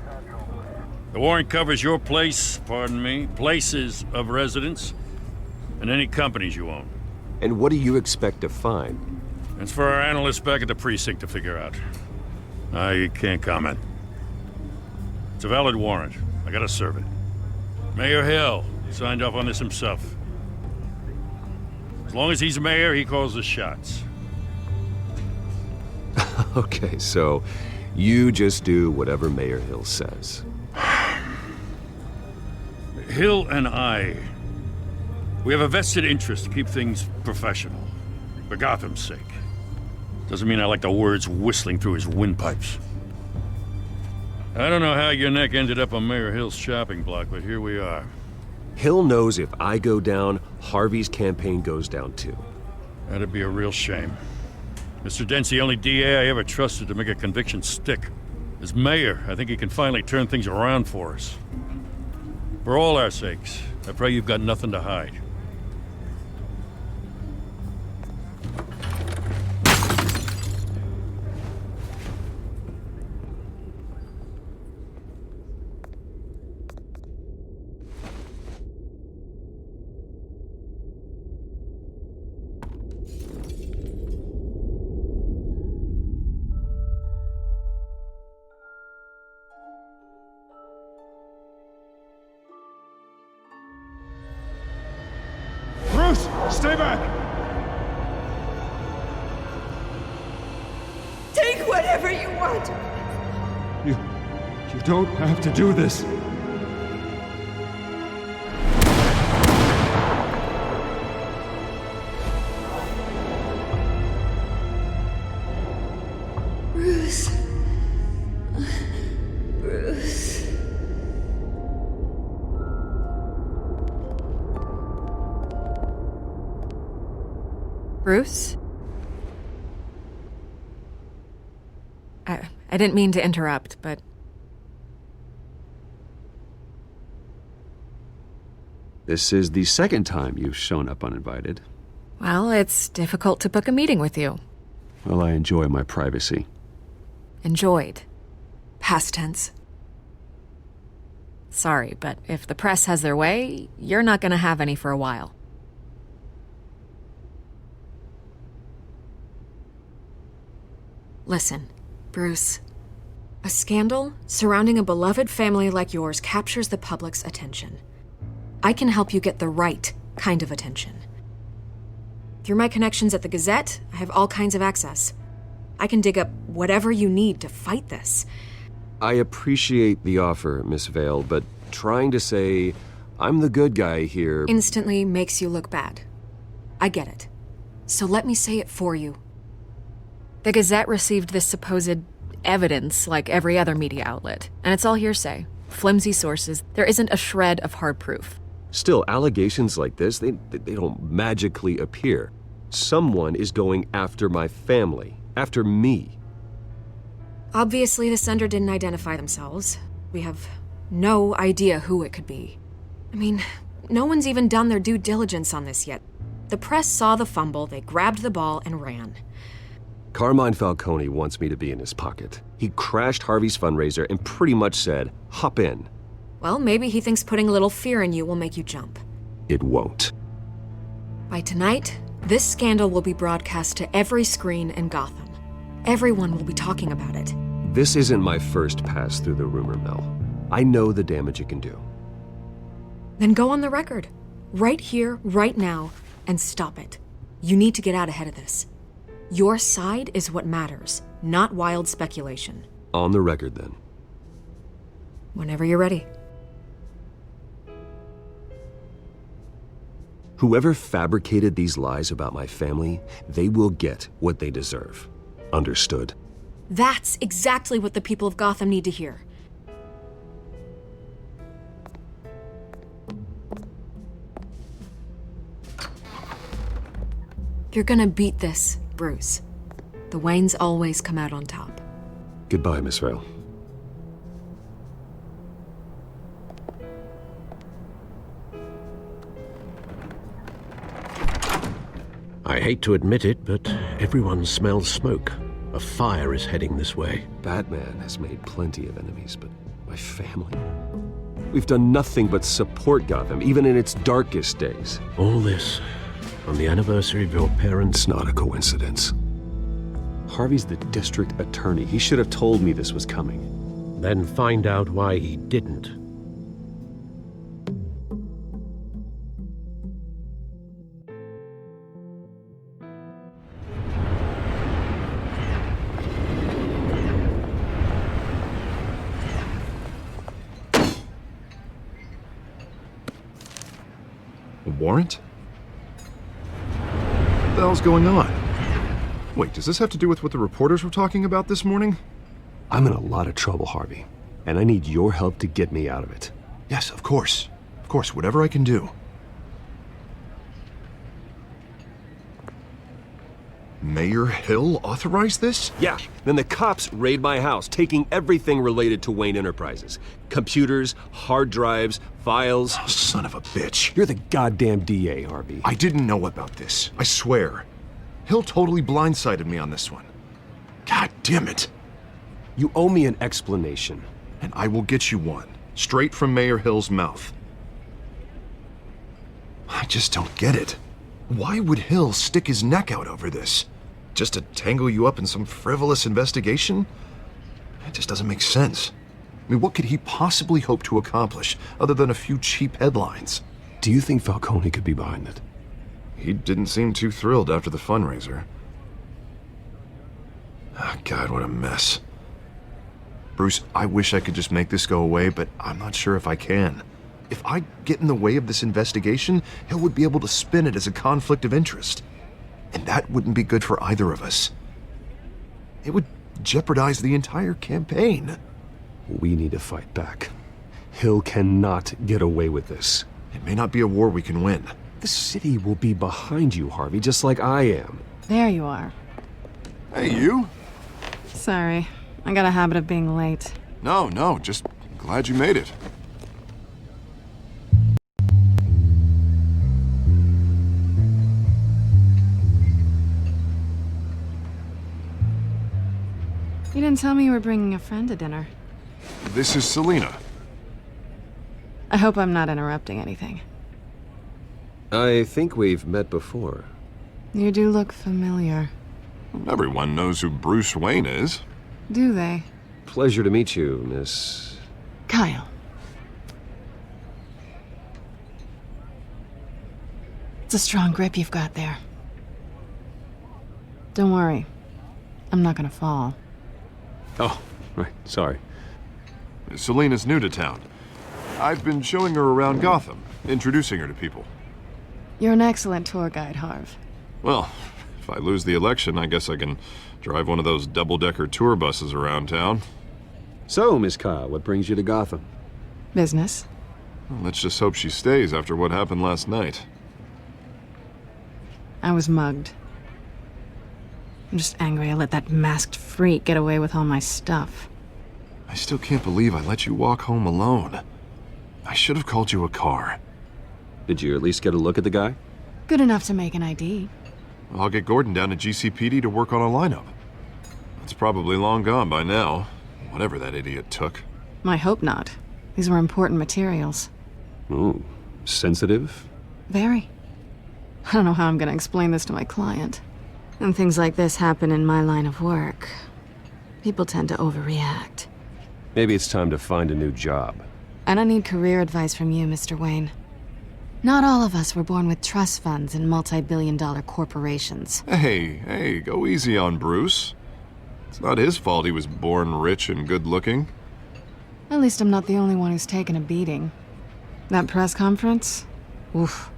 [SPEAKER 2] The warrant covers your places of residence, and any companies you own.
[SPEAKER 8] And what do you expect to find?
[SPEAKER 2] It's for our analysts back at the precinct to figure out. I can't comment. It's a valid warrant. I gotta serve it. Mayor Hill signed off on this himself. As long as he's mayor, he calls the shots.
[SPEAKER 8] Okay, so you just do whatever Mayor Hill says.
[SPEAKER 2] Hill and I, we have a vested interest to keep things professional. For Gotham's sake. Doesn't mean I like the words whistling through his windpipes. I don't know how your neck ended up on Mayor Hill's shopping block, but here we are.
[SPEAKER 8] Hill knows if I go down, Harvey's campaign goes down too.
[SPEAKER 2] That'd be a real shame. Mr. Dent's the only DA I ever trusted to make a conviction stick. As mayor, I think he can finally turn things around for us. For all our sakes, I pray you've got nothing to hide.
[SPEAKER 20] Stay back!
[SPEAKER 11] Take whatever you want.
[SPEAKER 20] You don't have to do this.
[SPEAKER 11] Bruce. Bruce.
[SPEAKER 17] Bruce? I didn't mean to interrupt, but...
[SPEAKER 8] This is the second time you've shown up uninvited.
[SPEAKER 17] Well, it's difficult to book a meeting with you.
[SPEAKER 8] Well, I enjoy my privacy.
[SPEAKER 17] Enjoyed. Past tense. Sorry, but if the press has their way, you're not gonna have any for a while. Listen, Bruce. A scandal surrounding a beloved family like yours captures the public's attention. I can help you get the right kind of attention. Through my connections at the Gazette, I have all kinds of access. I can dig up whatever you need to fight this.
[SPEAKER 8] I appreciate the offer, Miss Vale, but trying to say I'm the good guy here
[SPEAKER 17] instantly makes you look bad. I get it. So let me say it for you. The Gazette received this supposed evidence like every other media outlet, and it's all hearsay. Flimsy sources. There isn't a shred of hard proof.
[SPEAKER 8] Still, allegations like this, they don't magically appear. Someone is going after my family, after me.
[SPEAKER 17] Obviously, the sender didn't identify themselves. We have no idea who it could be. I mean, no one's even done their due diligence on this yet. The press saw the fumble, they grabbed the ball and ran.
[SPEAKER 8] Carmine Falcone wants me to be in his pocket. He crashed Harvey's fundraiser and pretty much said, hop in.
[SPEAKER 17] Well, maybe he thinks putting a little fear in you will make you jump.
[SPEAKER 8] It won't.
[SPEAKER 17] By tonight, this scandal will be broadcast to every screen in Gotham. Everyone will be talking about it.
[SPEAKER 8] This isn't my first pass through the rumor mill. I know the damage it can do.
[SPEAKER 17] Then go on the record. Right here, right now, and stop it. You need to get out ahead of this. Your side is what matters, not wild speculation.
[SPEAKER 8] On the record, then.
[SPEAKER 17] Whenever you're ready.
[SPEAKER 8] Whoever fabricated these lies about my family, they will get what they deserve. Understood?
[SPEAKER 17] That's exactly what the people of Gotham need to hear. You're gonna beat this, Bruce. The Waynes always come out on top.
[SPEAKER 8] Goodbye, Miss Vale.
[SPEAKER 5] I hate to admit it, but everyone smells smoke. A fire is heading this way.
[SPEAKER 8] Batman has made plenty of enemies, but my family? We've done nothing but support Gotham, even in its darkest days.
[SPEAKER 5] All this on the anniversary of your parents'...
[SPEAKER 8] It's not a coincidence. Harvey's the district attorney. He should have told me this was coming.
[SPEAKER 5] Then find out why he didn't.
[SPEAKER 9] A warrant? What the hell's going on? Wait, does this have to do with what the reporters were talking about this morning?
[SPEAKER 8] I'm in a lot of trouble, Harvey, and I need your help to get me out of it.
[SPEAKER 9] Yes, of course. Of course, whatever I can do. Mayor Hill authorized this?
[SPEAKER 8] Yeah, then the cops raid my house, taking everything related to Wayne Enterprises. Computers, hard drives, files.
[SPEAKER 9] Oh, son of a bitch.
[SPEAKER 8] You're the goddamn DA, Harvey.
[SPEAKER 9] I didn't know about this. I swear. Hill totally blindsided me on this one. God damn it.
[SPEAKER 8] You owe me an explanation.
[SPEAKER 9] And I will get you one. Straight from Mayor Hill's mouth. I just don't get it. Why would Hill stick his neck out over this? Just to tangle you up in some frivolous investigation? It just doesn't make sense. I mean, what could he possibly hope to accomplish other than a few cheap headlines?
[SPEAKER 8] Do you think Falcone could be behind it?
[SPEAKER 9] He didn't seem too thrilled after the fundraiser. Oh, God, what a mess. Bruce, I wish I could just make this go away, but I'm not sure if I can. If I get in the way of this investigation, Hill would be able to spin it as a conflict of interest. And that wouldn't be good for either of us. It would jeopardize the entire campaign.
[SPEAKER 6] We need to fight back. Hill cannot get away with this.
[SPEAKER 9] It may not be a war we can win.
[SPEAKER 6] The city will be behind you, Harvey, just like I am.
[SPEAKER 7] There you are.
[SPEAKER 9] Hey, you?
[SPEAKER 7] Sorry. I got a habit of being late.
[SPEAKER 9] No, just glad you made it.
[SPEAKER 7] You didn't tell me you were bringing a friend to dinner.
[SPEAKER 9] This is Selina.
[SPEAKER 7] I hope I'm not interrupting anything.
[SPEAKER 8] I think we've met before.
[SPEAKER 7] You do look familiar.
[SPEAKER 9] Everyone knows who Bruce Wayne is.
[SPEAKER 7] Do they?
[SPEAKER 8] Pleasure to meet you, Miss...
[SPEAKER 7] Kyle. It's a strong grip you've got there. Don't worry. I'm not gonna fall.
[SPEAKER 6] Oh, right, sorry.
[SPEAKER 9] Selina's new to town. I've been showing her around Gotham, introducing her to people.
[SPEAKER 7] You're an excellent tour guide, Harv.
[SPEAKER 9] Well, if I lose the election, I guess I can drive one of those double-decker tour buses around town.
[SPEAKER 6] So, Miss Kyle, what brings you to Gotham?
[SPEAKER 7] Business.
[SPEAKER 9] Well, let's just hope she stays after what happened last night.
[SPEAKER 7] I was mugged. I'm just angry I let that masked freak get away with all my stuff.
[SPEAKER 9] I still can't believe I let you walk home alone. I should have called you a car.
[SPEAKER 8] Did you at least get a look at the guy?
[SPEAKER 7] Good enough to make an ID.
[SPEAKER 9] I'll get Gordon down to GCPD to work on a lineup. It's probably long gone by now, whatever that idiot took.
[SPEAKER 7] I hope not. These were important materials.
[SPEAKER 6] Ooh, sensitive?
[SPEAKER 7] Very. I don't know how I'm gonna explain this to my client. And things like this happen in my line of work. People tend to overreact.
[SPEAKER 8] Maybe it's time to find a new job.
[SPEAKER 7] I don't need career advice from you, Mr. Wayne. Not all of us were born with trust funds and multi-billion-dollar corporations.
[SPEAKER 9] Hey, go easy on Bruce. It's not his fault he was born rich and good-looking.
[SPEAKER 7] At least I'm not the only one who's taken a beating. That press conference? Oof.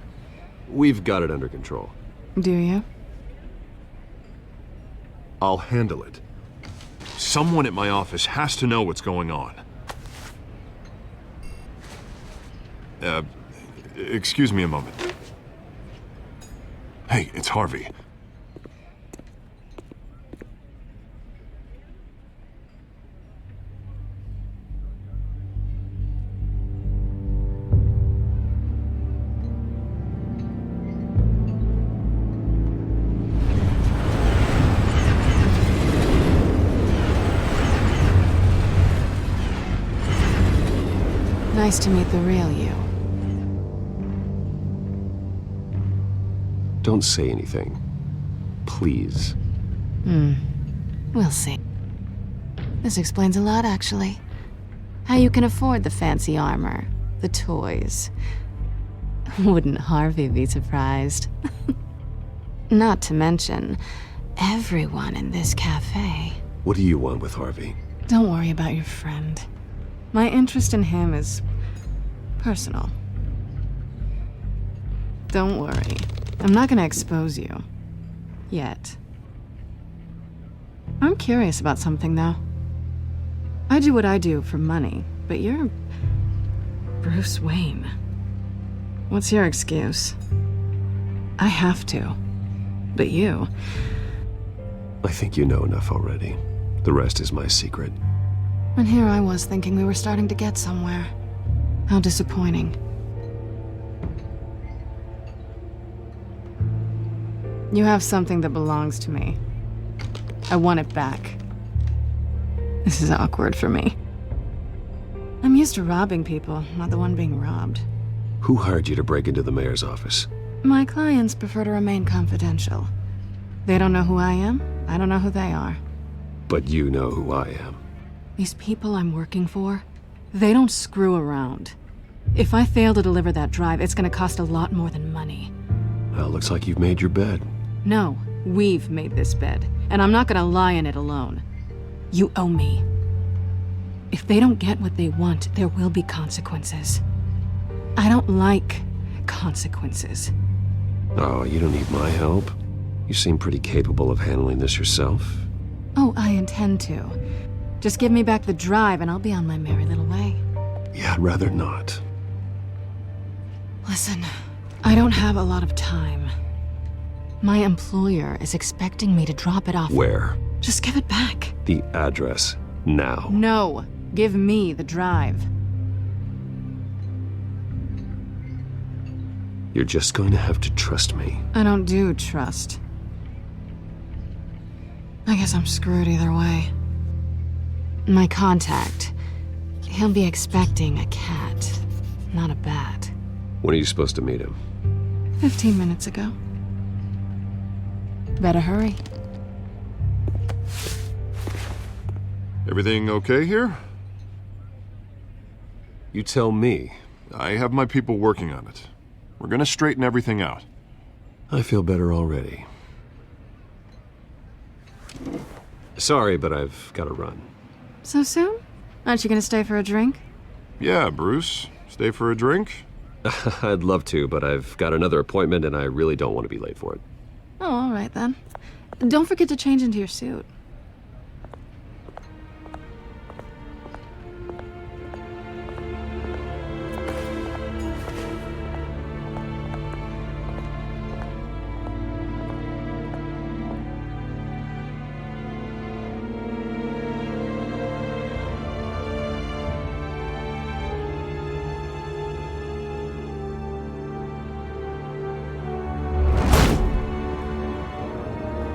[SPEAKER 8] We've got it under control.
[SPEAKER 7] Do you?
[SPEAKER 9] I'll handle it. Someone at my office has to know what's going on. Excuse me a moment. Hey, it's Harvey.
[SPEAKER 7] Nice to meet the real you.
[SPEAKER 6] Don't say anything. Please.
[SPEAKER 7] We'll see. This explains a lot, actually. How you can afford the fancy armor, the toys. Wouldn't Harvey be surprised? Not to mention, everyone in this cafe.
[SPEAKER 6] What do you want with Harvey?
[SPEAKER 7] Don't worry about your friend. My interest in him is personal. Don't worry. I'm not gonna expose you. Yet. I'm curious about something, though. I do what I do for money, but you're Bruce Wayne. What's your excuse? I have to. But you...
[SPEAKER 6] I think you know enough already. The rest is my secret.
[SPEAKER 7] And here I was thinking we were starting to get somewhere. How disappointing. You have something that belongs to me. I want it back. This is awkward for me. I'm used to robbing people, not the one being robbed.
[SPEAKER 6] Who hired you to break into the mayor's office?
[SPEAKER 7] My clients prefer to remain confidential. They don't know who I am, I don't know who they are.
[SPEAKER 6] But you know who I am.
[SPEAKER 7] These people I'm working for, they don't screw around. If I fail to deliver that drive, it's gonna cost a lot more than money.
[SPEAKER 5] Well, looks like you've made your bed.
[SPEAKER 7] No, we've made this bed, and I'm not gonna lie in it alone. You owe me. If they don't get what they want, there will be consequences. I don't like consequences.
[SPEAKER 8] Oh, you don't need my help. You seem pretty capable of handling this yourself.
[SPEAKER 7] Oh, I intend to. Just give me back the drive and I'll be on my merry little way.
[SPEAKER 5] Yeah, I'd rather not.
[SPEAKER 7] Listen, I don't have a lot of time. My employer is expecting me to drop it off.
[SPEAKER 8] Where?
[SPEAKER 7] Just give it back.
[SPEAKER 8] The address, now.
[SPEAKER 7] No, give me the drive.
[SPEAKER 8] You're just going to have to trust me.
[SPEAKER 7] I don't do trust. I guess I'm screwed either way. My contact, he'll be expecting a cat, not a bat.
[SPEAKER 8] When are you supposed to meet him?
[SPEAKER 7] 15 minutes ago. Better hurry.
[SPEAKER 9] Everything okay here?
[SPEAKER 8] You tell me.
[SPEAKER 9] I have my people working on it. We're gonna straighten everything out.
[SPEAKER 8] I feel better already. Sorry, but I've got to run.
[SPEAKER 7] So soon? Aren't you gonna stay for a drink?
[SPEAKER 9] Yeah, Bruce. Stay for a drink?
[SPEAKER 8] I'd love to, but I've got another appointment and I really don't want to be late for it.
[SPEAKER 7] Oh, all right then. Don't forget to change into your suit.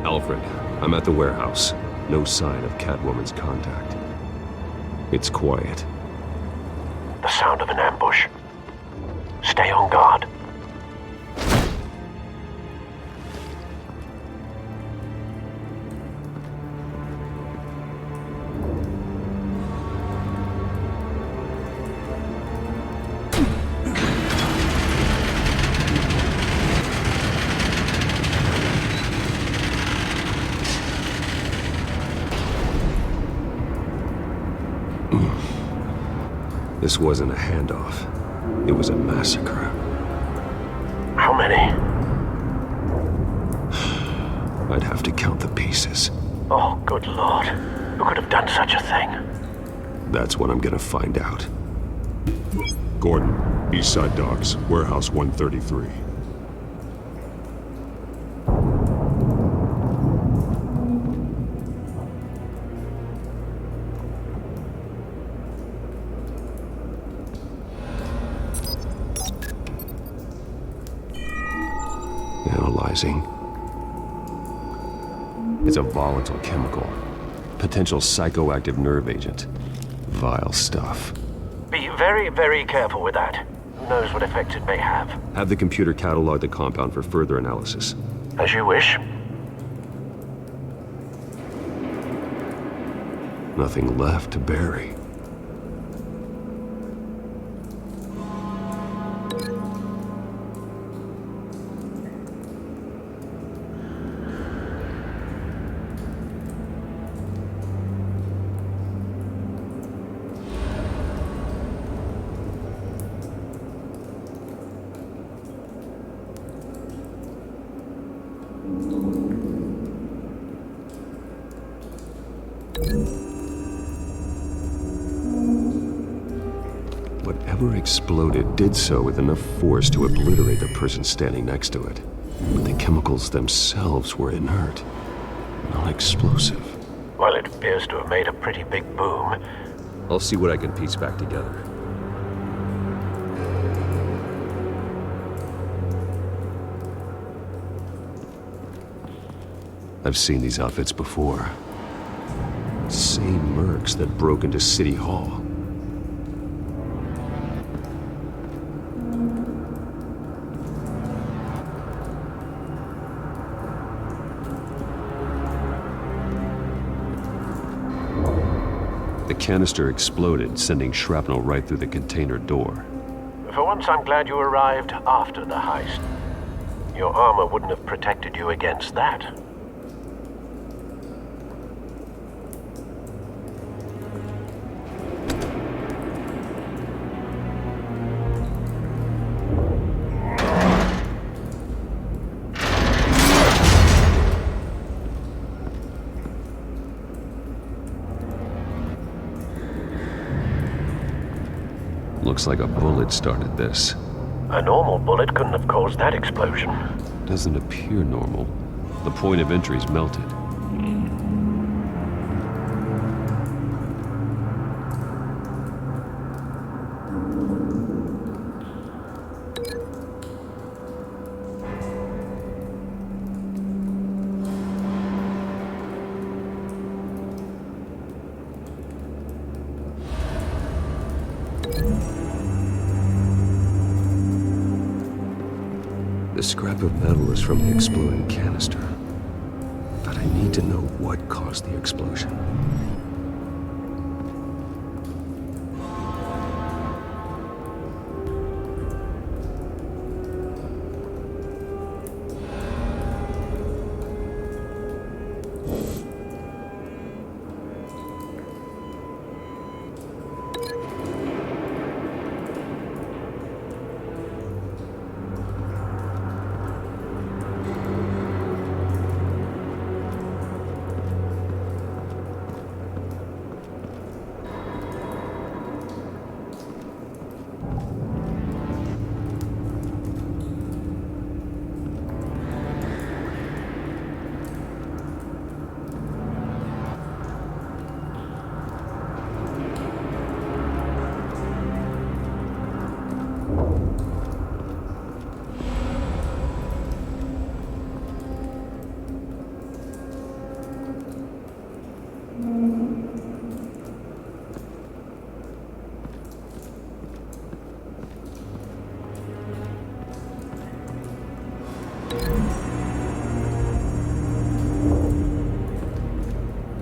[SPEAKER 8] Alfred, I'm at the warehouse. No sign of Catwoman's contact. It's quiet.
[SPEAKER 21] The sound of an ambush. Stay on guard.
[SPEAKER 8] This wasn't a handoff. It was a massacre.
[SPEAKER 21] How many?
[SPEAKER 8] I'd have to count the pieces.
[SPEAKER 21] Oh, good Lord. Who could have done such a thing?
[SPEAKER 8] That's what I'm gonna find out.
[SPEAKER 6] Gordon, Eastside Docks, Warehouse 133.
[SPEAKER 8] Analyzing. It's a volatile chemical. Potential psychoactive nerve agent. Vile stuff.
[SPEAKER 21] Be very, very careful with that. Who knows what effect it may have.
[SPEAKER 8] Have the computer catalog the compound for further analysis.
[SPEAKER 21] As you wish.
[SPEAKER 8] Nothing left to bury. Whatever exploded did so with enough force to obliterate the person standing next to it. But the chemicals themselves were inert, not explosive.
[SPEAKER 21] Well, it appears to have made a pretty big boom.
[SPEAKER 8] I'll see what I can piece back together. I've seen these outfits before. Same mercs that broke into City Hall. The canister exploded, sending shrapnel right through the container door.
[SPEAKER 21] For once, I'm glad you arrived after the heist. Your armor wouldn't have protected you against that.
[SPEAKER 8] Looks like a bullet started this.
[SPEAKER 21] A normal bullet couldn't have caused that explosion.
[SPEAKER 8] Doesn't appear normal. The point of entry's melted. The scrap of metal is from the exploding canister. But I need to know what caused the explosion.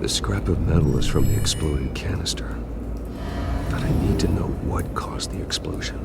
[SPEAKER 8] The scrap of metal is from the exploding canister. But I need to know what caused the explosion.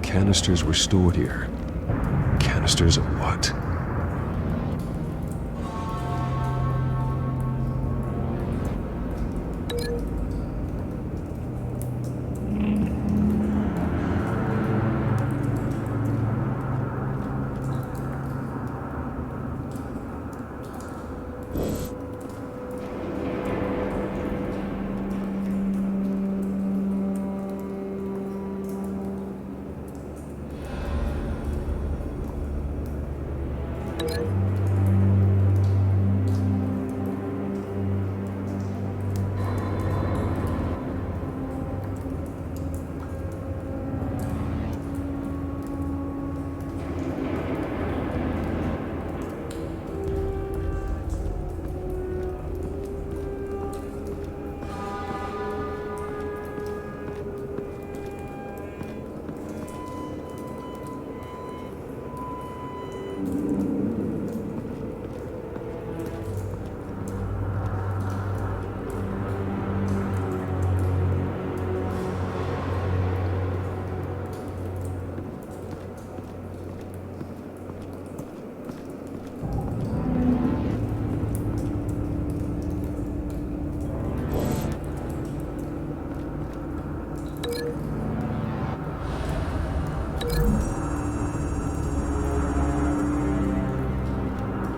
[SPEAKER 8] Canisters were stored here. Canisters of what?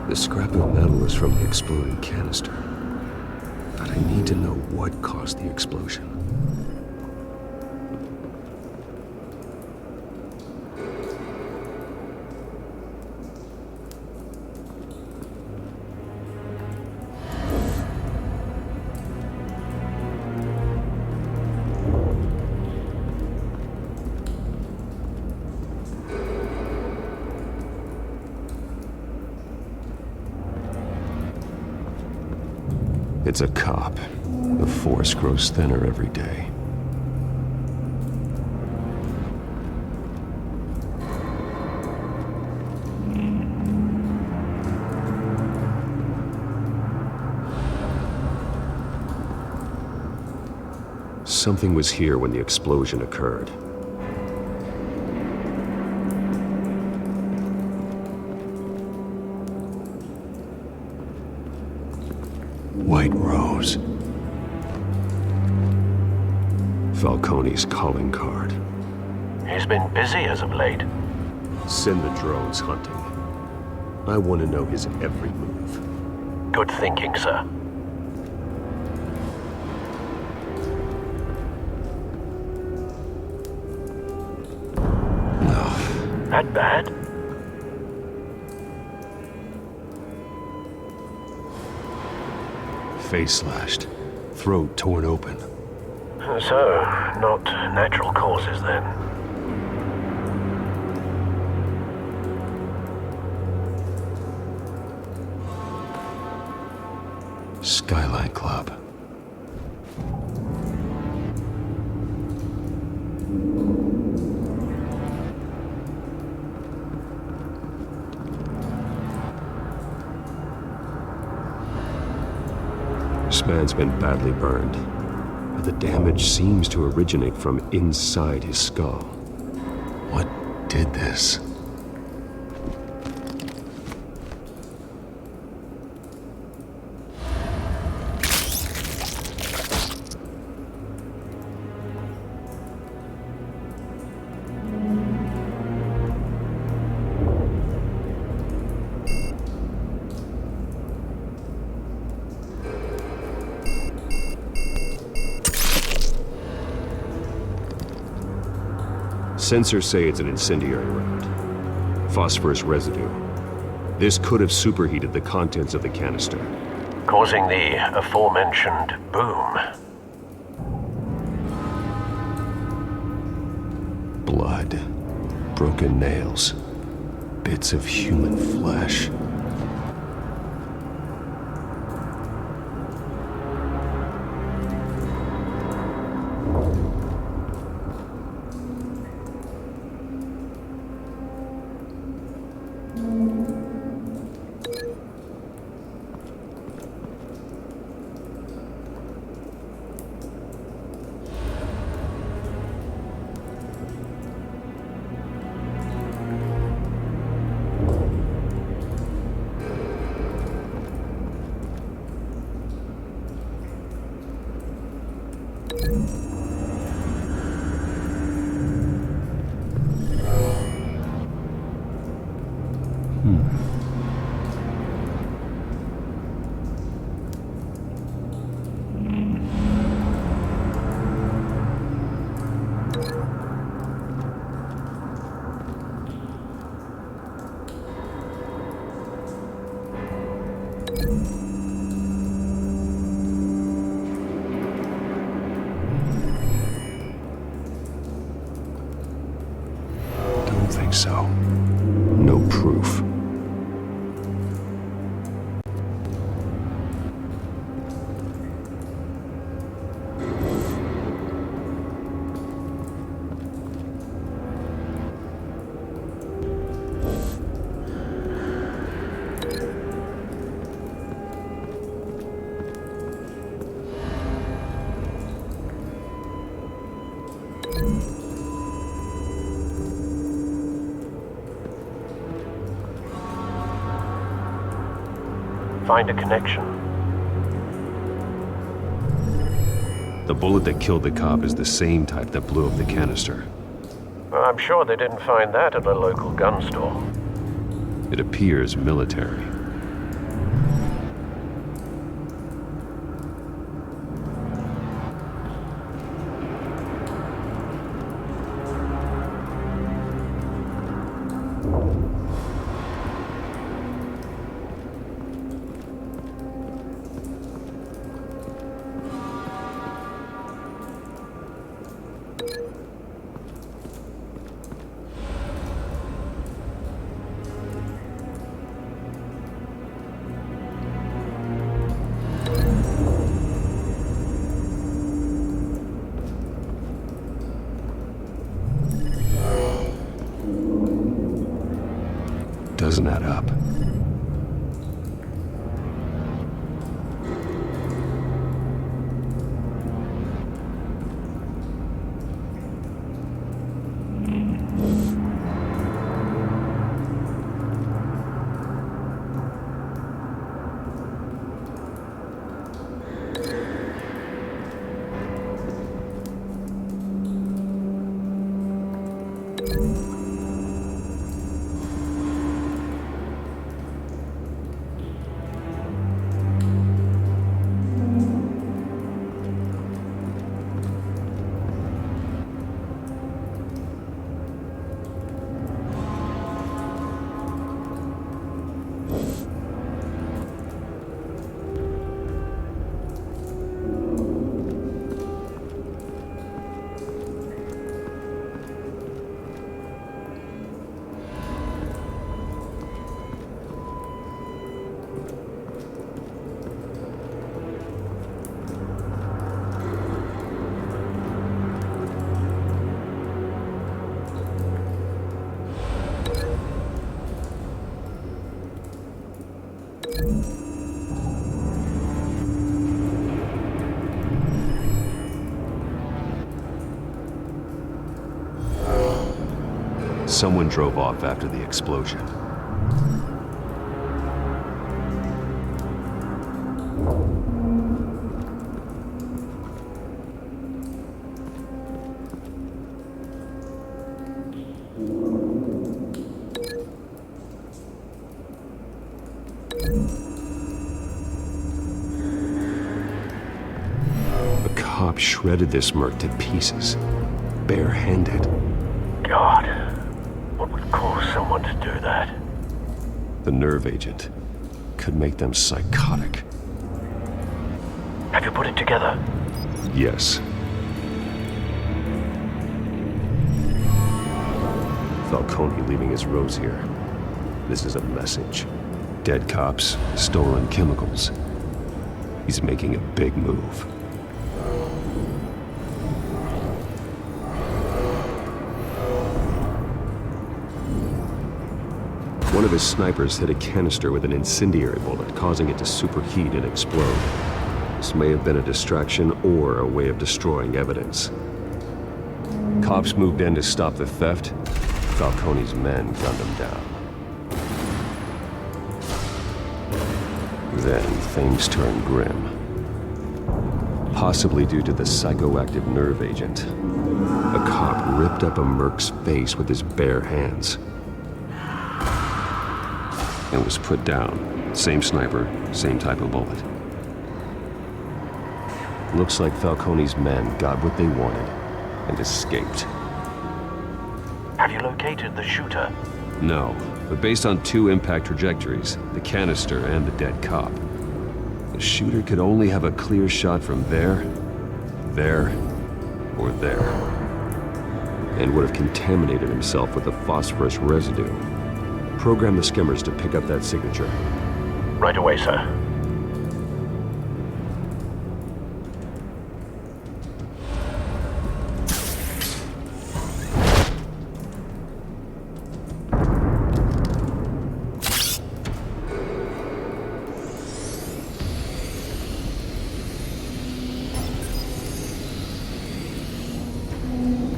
[SPEAKER 8] The scrap of metal is from the exploded canister. But I need to know what caused the explosion. It's a cop. The force grows thinner every day. Something was here when the explosion occurred. White Rose. Falcone's calling card.
[SPEAKER 21] He's been busy as of late.
[SPEAKER 8] Send the drones hunting. I want to know his every move.
[SPEAKER 21] Good thinking, sir.
[SPEAKER 8] No.
[SPEAKER 21] That bad?
[SPEAKER 8] Face slashed. Throat torn open.
[SPEAKER 21] So, not natural causes then.
[SPEAKER 8] Skyline Club. This man's been badly burned, but the damage seems to originate from inside his skull. What did this? Sensors say it's an incendiary round. Phosphorus residue. This could have superheated the contents of the canister,
[SPEAKER 21] causing the aforementioned boom.
[SPEAKER 8] Blood. Broken nails. Bits of human flesh. Don't think so. No proof.
[SPEAKER 21] Find a connection.
[SPEAKER 8] The bullet that killed the cop is the same type that blew up the canister.
[SPEAKER 21] I'm sure they didn't find that at a local gun store.
[SPEAKER 8] It appears military. Doesn't add up. Someone drove off after the explosion. A cop shredded this merc to pieces, barehanded.
[SPEAKER 21] God, what would cause someone to do that?
[SPEAKER 8] The nerve agent could make them psychotic.
[SPEAKER 21] Have you put it together?
[SPEAKER 8] Yes. Falcone leaving his rose here. This is a message. Dead cops, stolen chemicals. He's making a big move. One of his snipers hit a canister with an incendiary bullet, causing it to superheat and explode. This may have been a distraction or a way of destroying evidence. Cops moved in to stop the theft. Falcone's men gunned him down. Then things turned grim. Possibly due to the psychoactive nerve agent. A cop ripped up a merc's face with his bare hands. And was put down. Same sniper, same type of bullet. Looks like Falcone's men got what they wanted and escaped.
[SPEAKER 21] Have you located the shooter?
[SPEAKER 8] No, but based on two impact trajectories, the canister and the dead cop, the shooter could only have a clear shot from there, or there, and would have contaminated himself with the phosphorus residue. Program the skimmers to pick up that signature.
[SPEAKER 21] Right away, sir.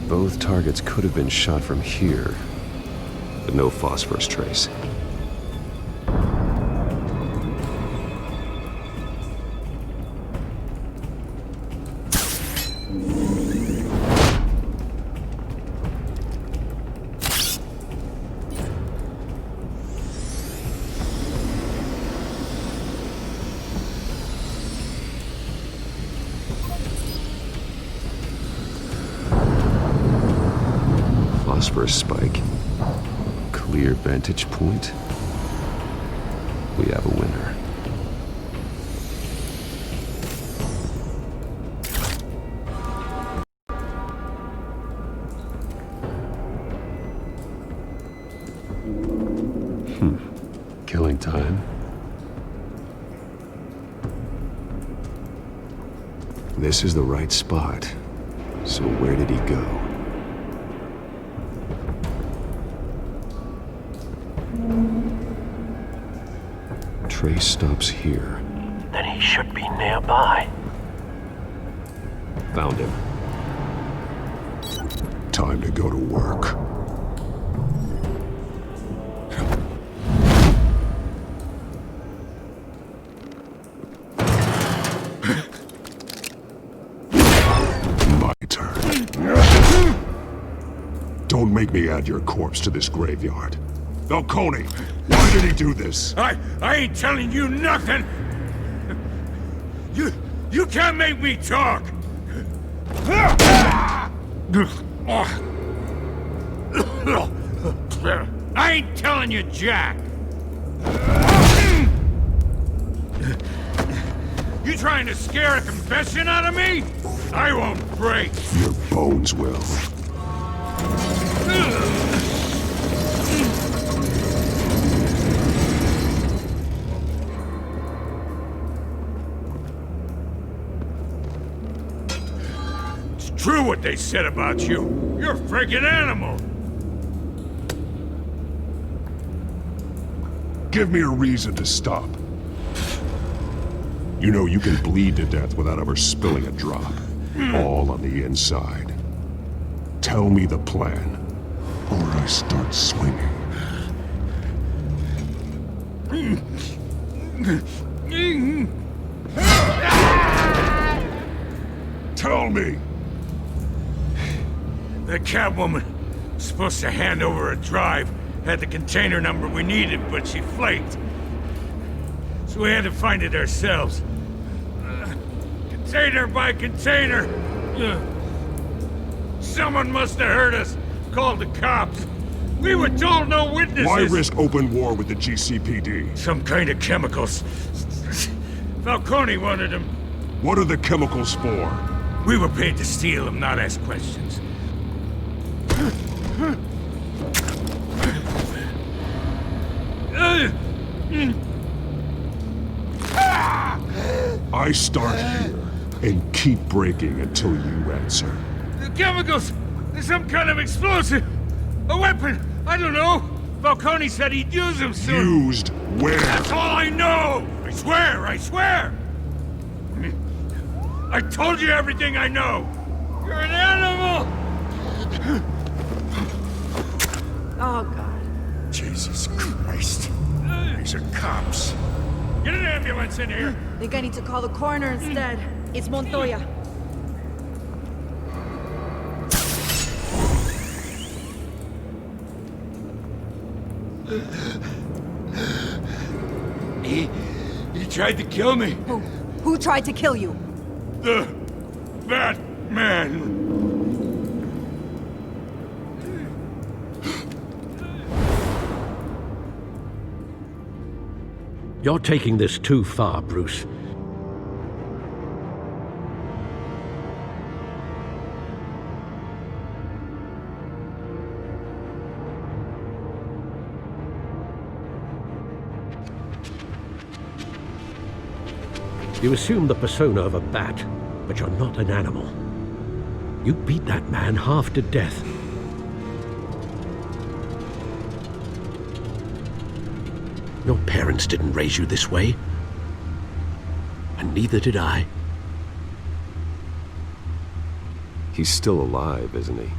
[SPEAKER 8] Both targets could have been shot from here, but no phosphorus trace.
[SPEAKER 6] phosphorus spike. Clear vantage point. We have a winner. Killing time. This is the right spot. So where did he go? Trace stops here.
[SPEAKER 21] Then he should be nearby.
[SPEAKER 6] Found him. Time to go to work. My turn. Don't make me add your corpse to this graveyard. Falcone, why did he do this?
[SPEAKER 2] I ain't telling you nothing! You can't make me talk! I ain't telling you jack! You trying to scare a confession out of me? I won't break!
[SPEAKER 6] Your bones will.
[SPEAKER 2] It's true what they said about you. You're a freaking animal!
[SPEAKER 6] Give me a reason to stop. You know you can bleed to death without ever spilling a drop. All on the inside. Tell me the plan, or I start swinging. Tell me!
[SPEAKER 2] The Catwoman was supposed to hand over a drive. Had the container number we needed, but she flaked. So we had to find it ourselves. Container by container. Someone must have heard us. Called the cops. We were told no witnesses.
[SPEAKER 6] Why risk open war with the GCPD?
[SPEAKER 2] Some kind of chemicals. Falcone wanted them.
[SPEAKER 6] What are the chemicals for?
[SPEAKER 2] We were paid to steal them, not ask questions.
[SPEAKER 6] I start here and keep breaking until you answer.
[SPEAKER 2] The chemicals! There's some kind of explosive! A weapon! I don't know! Falcone said he'd use them soon!
[SPEAKER 6] Used where?
[SPEAKER 2] That's all I know! I swear! I swear! I told you everything I know! You're an animal!
[SPEAKER 10] Oh, God.
[SPEAKER 2] Jesus Christ. These are cops. Get an ambulance in here!
[SPEAKER 11] Think I need to call the coroner instead. It's Montoya.
[SPEAKER 2] He tried to kill me.
[SPEAKER 18] Who tried to kill you?
[SPEAKER 2] The Batman.
[SPEAKER 5] You're taking this too far, Bruce. You assume the persona of a bat, but you're not an animal. You beat that man half to death. Your parents didn't raise you this way. And neither did I.
[SPEAKER 8] He's still alive, isn't he?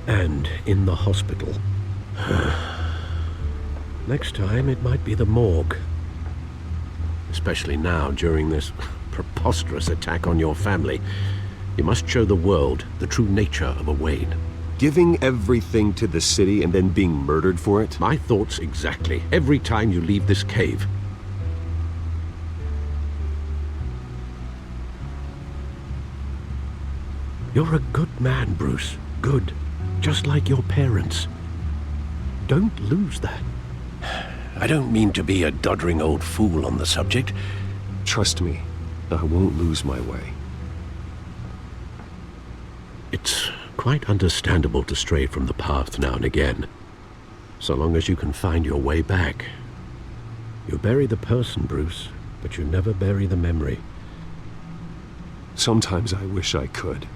[SPEAKER 5] And in the hospital. Next time, it might be the morgue. Especially now, during this preposterous attack on your family. You must show the world the true nature of a Wayne.
[SPEAKER 8] Giving everything to the city and then being murdered for it?
[SPEAKER 5] My thoughts exactly. Every time you leave this cave. You're a good man, Bruce. Good. just like your parents. Don't lose that. I don't mean to be a doddering old fool on the subject.
[SPEAKER 8] Trust me, I won't lose my way.
[SPEAKER 5] It's quite understandable to stray from the path now and again, so long as you can find your way back. You bury the person, Bruce, but you never bury the memory.
[SPEAKER 8] Sometimes I wish I could.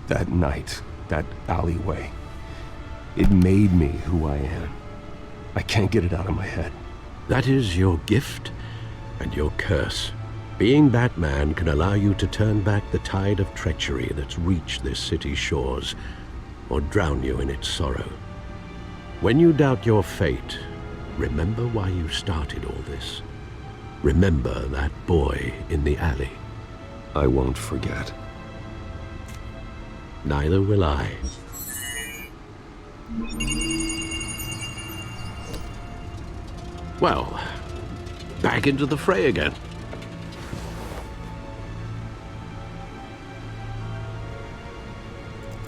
[SPEAKER 8] That night, that alleyway, it made me who I am. I can't get it out of my head.
[SPEAKER 5] That is your gift and your curse. Being Batman can allow you to turn back the tide of treachery that's reached this city's shores, or drown you in its sorrow. When you doubt your fate, remember why you started all this. Remember that boy in the alley.
[SPEAKER 8] I won't forget.
[SPEAKER 5] Neither will I. Well, back into the fray again.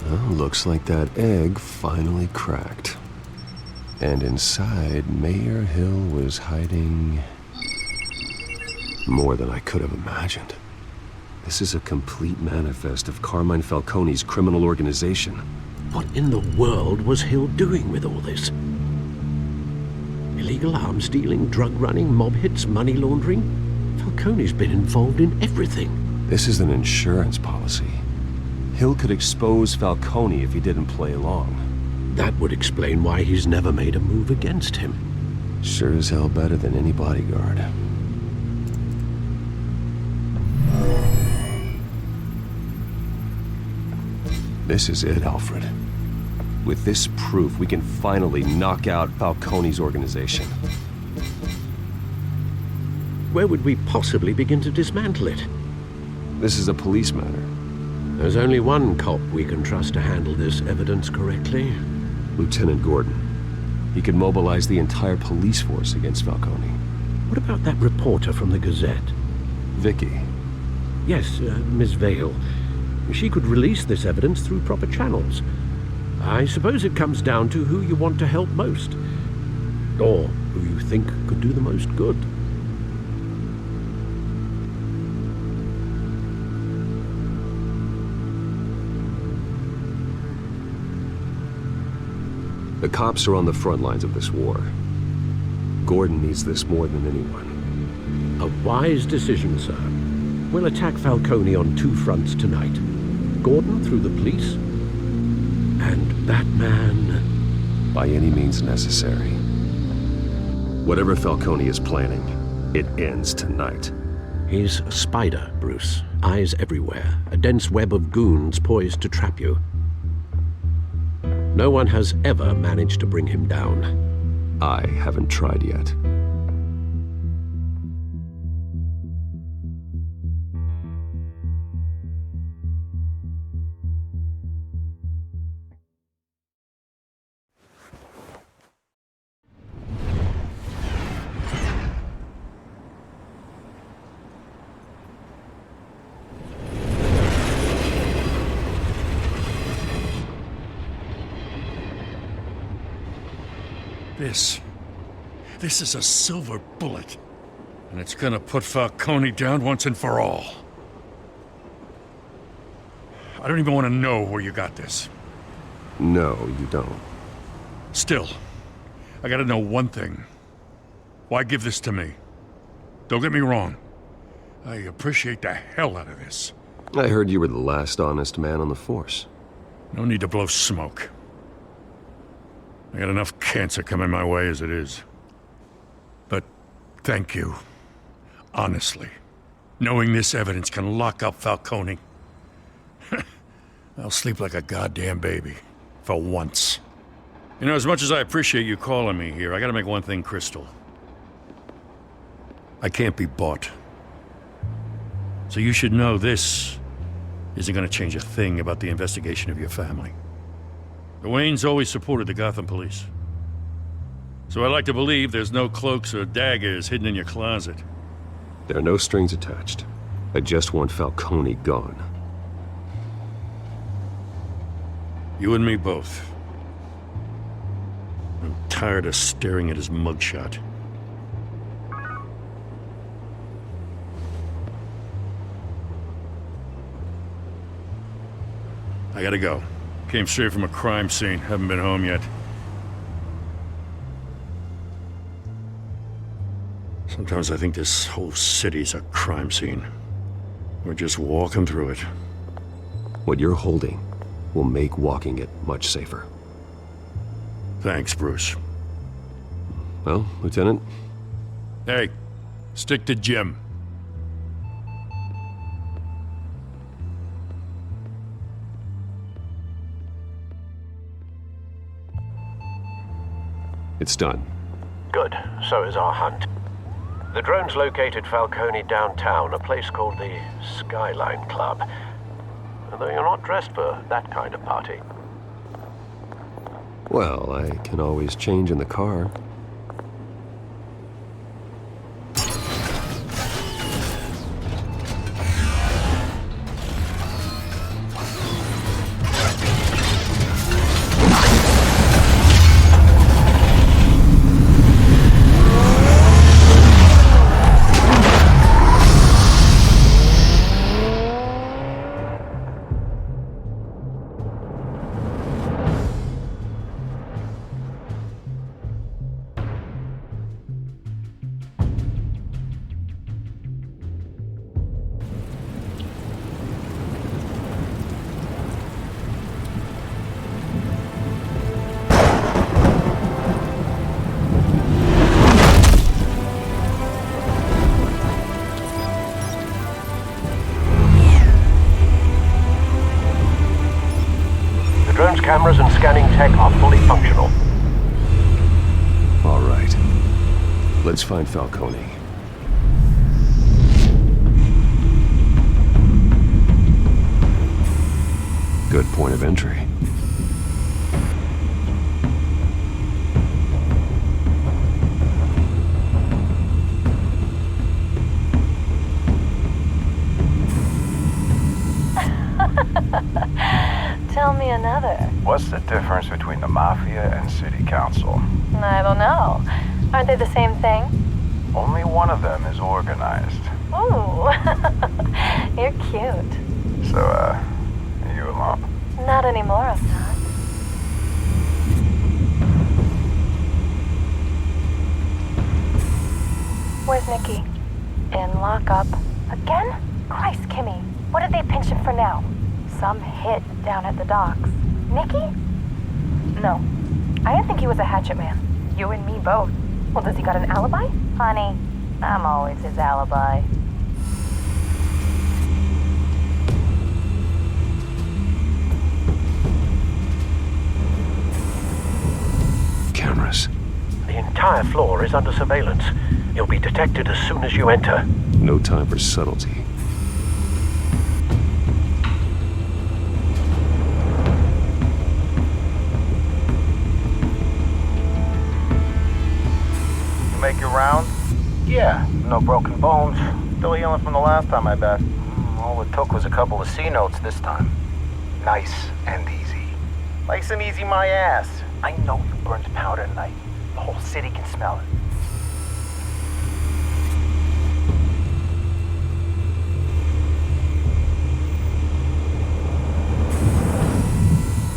[SPEAKER 8] Well, looks like that egg finally cracked. And inside, Mayor Hill was hiding more than I could have imagined. This is a complete manifest of Carmine Falcone's criminal organization.
[SPEAKER 5] What in the world was Hill doing with all this? Illegal arms dealing, drug running, mob hits, money laundering? Falcone's been involved in everything.
[SPEAKER 8] This is an insurance policy. Hill could expose Falcone if he didn't play along.
[SPEAKER 5] That would explain why he's never made a move against him.
[SPEAKER 8] Sure as hell better than any bodyguard. This is it, Alfred. With this proof, we can finally knock out Falcone's organization.
[SPEAKER 5] Where would we possibly begin to dismantle it?
[SPEAKER 8] This is a police matter.
[SPEAKER 5] There's only one cop we can trust to handle this evidence correctly.
[SPEAKER 8] Lieutenant Gordon. He could mobilize the entire police force against Falcone.
[SPEAKER 5] What about that reporter from the Gazette?
[SPEAKER 8] Vicky.
[SPEAKER 5] Yes, Miss Vale. She could release this evidence through proper channels. I suppose it comes down to who you want to help most. Or who you think could do the most good.
[SPEAKER 8] The cops are on the front lines of this war. Gordon needs this more than anyone.
[SPEAKER 5] A wise decision, sir. We'll attack Falcone on two fronts tonight. Gordon through the police, and Batman...
[SPEAKER 8] by any means necessary. Whatever Falcone is planning, it ends tonight.
[SPEAKER 5] He's a spider, Bruce. Eyes everywhere. A dense web of goons poised to trap you. No one has ever managed to bring him down.
[SPEAKER 8] I haven't tried yet.
[SPEAKER 2] This is a silver bullet. And it's gonna put Falcone down once and for all. I don't even want to know where you got this.
[SPEAKER 8] No, you don't.
[SPEAKER 2] Still, I gotta know one thing. Why give this to me? Don't get me wrong. I appreciate the hell out of this.
[SPEAKER 8] I heard you were the last honest man on the force.
[SPEAKER 2] No need to blow smoke. I got enough cancer coming my way as it is. But thank you. Honestly. Knowing this evidence can lock up Falcone. I'll sleep like a goddamn baby. For once. You know, as much as I appreciate you calling me here, I gotta make one thing crystal. I can't be bought. So you should know this isn't gonna change a thing about the investigation of your family. The Waynes always supported the Gotham police. So I like to believe there's no cloaks or daggers hidden in your closet.
[SPEAKER 8] There are no strings attached. I just want Falcone gone.
[SPEAKER 4] You and me both. I'm tired of staring at his mugshot. I gotta go. Came straight from a crime scene. Haven't been home yet. Sometimes I think this whole city's a crime scene. We're just walking through it.
[SPEAKER 8] What you're holding will make walking it much safer.
[SPEAKER 4] Thanks, Bruce.
[SPEAKER 8] Well, Lieutenant?
[SPEAKER 2] Hey, stick to Jim.
[SPEAKER 8] It's done.
[SPEAKER 21] Good. So is our hunt. The drone's located Falcone downtown, a place called the Skyline Club. Although you're not dressed for that kind of party.
[SPEAKER 8] Well, I can always change in the car.
[SPEAKER 21] Cameras and scanning tech are fully functional.
[SPEAKER 8] All right. Let's find Falcone. Good point of entry.
[SPEAKER 13] Tell me another.
[SPEAKER 22] What's the difference between the Mafia and City Council?
[SPEAKER 13] I don't know. Aren't they the same thing?
[SPEAKER 22] Only one of them is organized.
[SPEAKER 13] Ooh, you're cute.
[SPEAKER 22] So, are you alone?
[SPEAKER 13] Not anymore, I'm not. Where's Nikki? In lockup. Again? Christ, Kimmy. What did they pinch him for now? Some hit down at the docks. Nikki? No. I didn't think he was a hatchet man. You and me both. Well, does he got an alibi? Honey, I'm always his alibi.
[SPEAKER 8] Cameras.
[SPEAKER 21] The entire floor is under surveillance. You'll be detected as soon as you enter.
[SPEAKER 8] No time for subtlety.
[SPEAKER 22] Make your round? Yeah, no broken bones. Still healing from the last time, I bet. All it took was a couple of C notes this time. Nice and easy. Nice and easy my ass. I know you burned powder tonight. The whole city can smell it.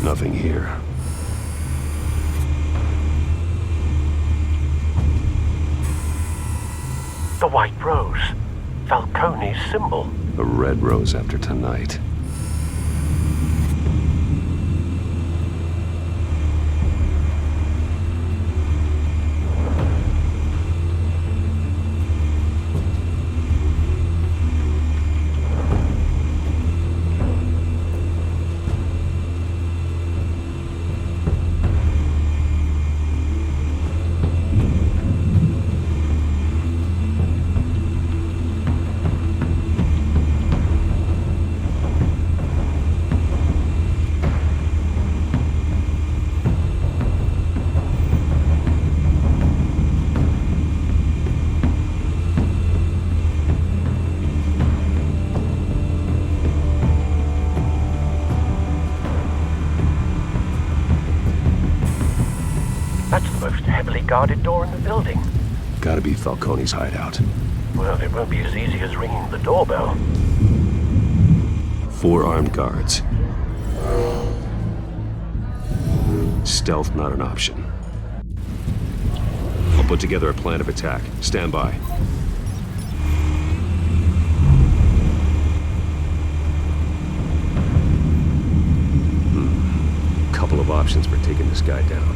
[SPEAKER 8] Nothing here.
[SPEAKER 21] The white rose. Falcone's symbol.
[SPEAKER 8] A red rose after tonight.
[SPEAKER 21] heavily guarded door in the building.
[SPEAKER 8] Gotta be Falcone's hideout.
[SPEAKER 21] Well, it won't be as easy as ringing the doorbell.
[SPEAKER 8] 4 armed guards. Stealth not an option. I'll put together a plan of attack. Stand by. Couple of options for taking this guy down.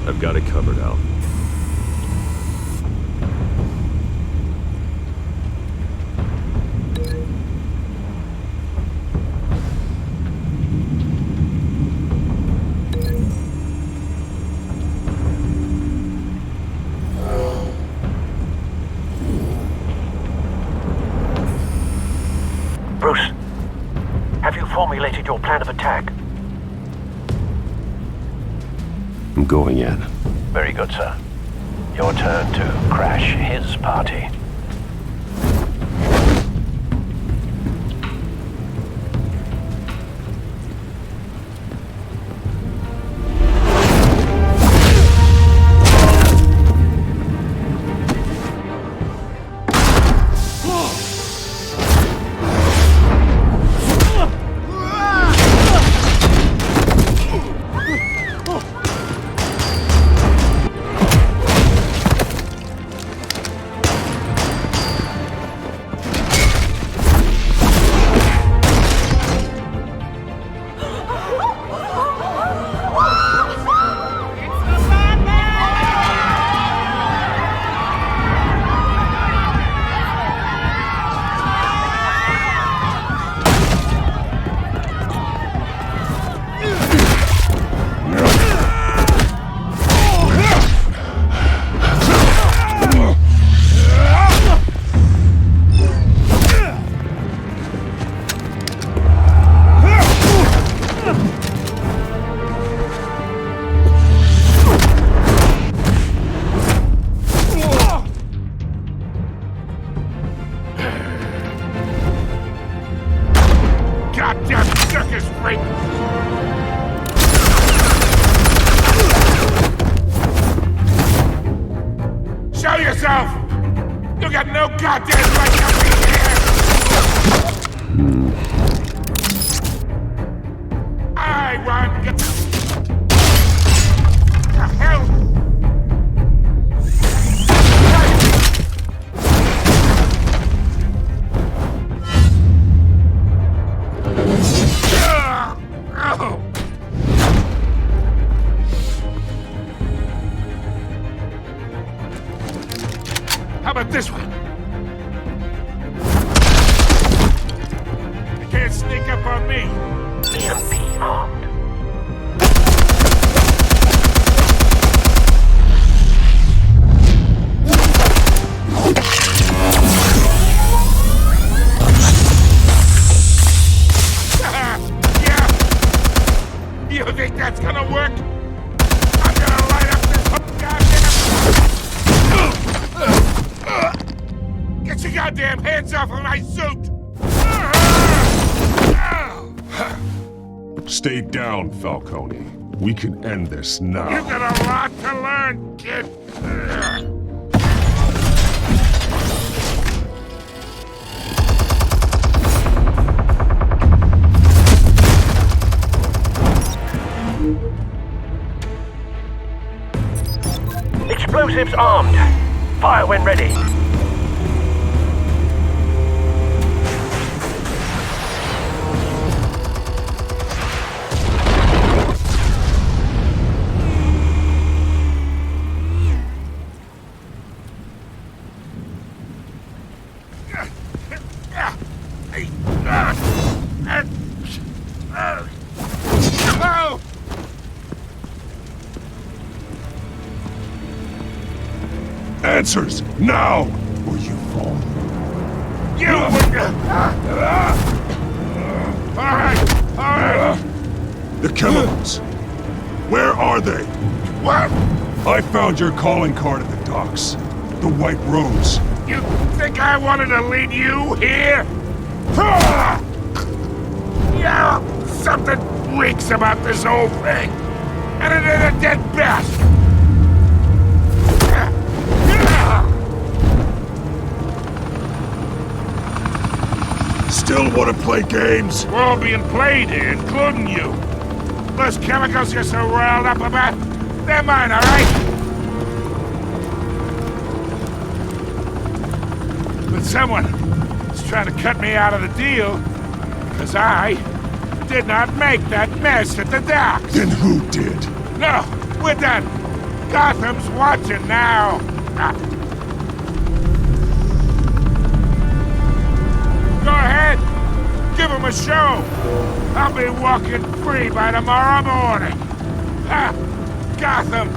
[SPEAKER 8] I've got it covered, Al.
[SPEAKER 21] Bruce, have you formulated your plan of attack?
[SPEAKER 8] I'm going in.
[SPEAKER 21] Very good, sir. Your turn to crash his party.
[SPEAKER 2] How about this one? You can't sneak up on me.
[SPEAKER 21] EMP armed.
[SPEAKER 2] You think that's gonna work? I'm gonna light up this whole goddamn... Get your goddamn hands off of my suit!
[SPEAKER 6] Stay down, Falcone. We can end this now.
[SPEAKER 2] You've got a lot to learn, kid.
[SPEAKER 21] Explosives armed. Fire when ready.
[SPEAKER 6] Answers, now, or you fall.
[SPEAKER 2] You Alright!
[SPEAKER 6] The chemicals. Where are they?
[SPEAKER 2] What?
[SPEAKER 6] I found your calling card at the docks. The White Rose.
[SPEAKER 2] You think I wanted to lead you here? Yeah, something reeks about this whole thing. And it is a dead best.
[SPEAKER 6] Still want to play games?
[SPEAKER 2] We're all being played here, including you. Those chemicals you're so riled up about, they're mine, all right? But someone is trying to cut me out of the deal because I did not make that mess at the docks.
[SPEAKER 6] Then who did?
[SPEAKER 2] No, we're done. Gotham's watching now. Go ahead. Give him a show. I'll be walking free by tomorrow morning. Gotham.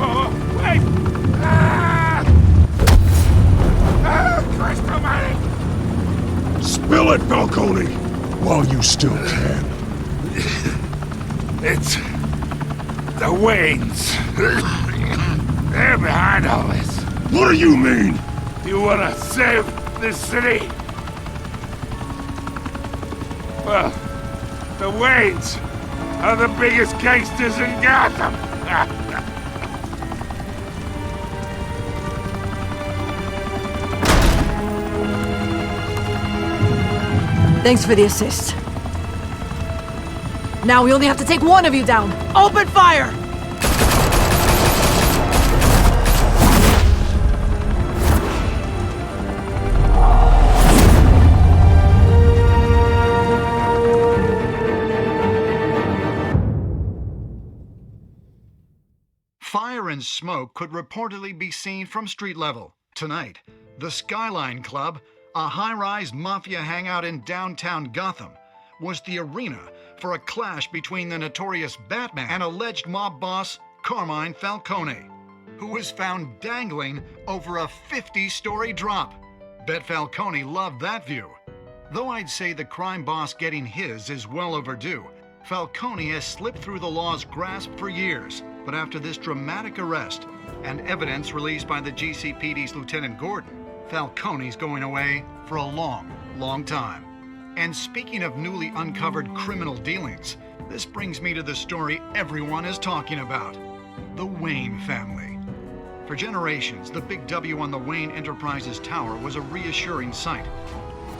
[SPEAKER 2] Oh, wait. Christ almighty.
[SPEAKER 6] Spill it, Falcone, while you still can.
[SPEAKER 2] It's the Waynes. They're behind all this.
[SPEAKER 6] What do you mean?
[SPEAKER 2] You want to save this city? Well, the Waynes are the biggest gangsters in Gotham.
[SPEAKER 1] Thanks for the assist. Now we only have to take one of you down. Open fire!
[SPEAKER 12] Fire and smoke could reportedly be seen from street level. Tonight, the Skyline Club, a high-rise mafia hangout in downtown Gotham, was the arena for a clash between the notorious Batman and alleged mob boss Carmine Falcone, who was found dangling over a 50-story drop. Bet Falcone loved that view. Though I'd say the crime boss getting his is well overdue, Falcone has slipped through the law's grasp for years. But after this dramatic arrest and evidence released by the GCPD's Lieutenant Gordon, Falcone's going away for a long, long time. And speaking of newly uncovered criminal dealings, this brings me to the story everyone is talking about: the Wayne family. For generations, the big W on the Wayne Enterprises Tower was a reassuring sight.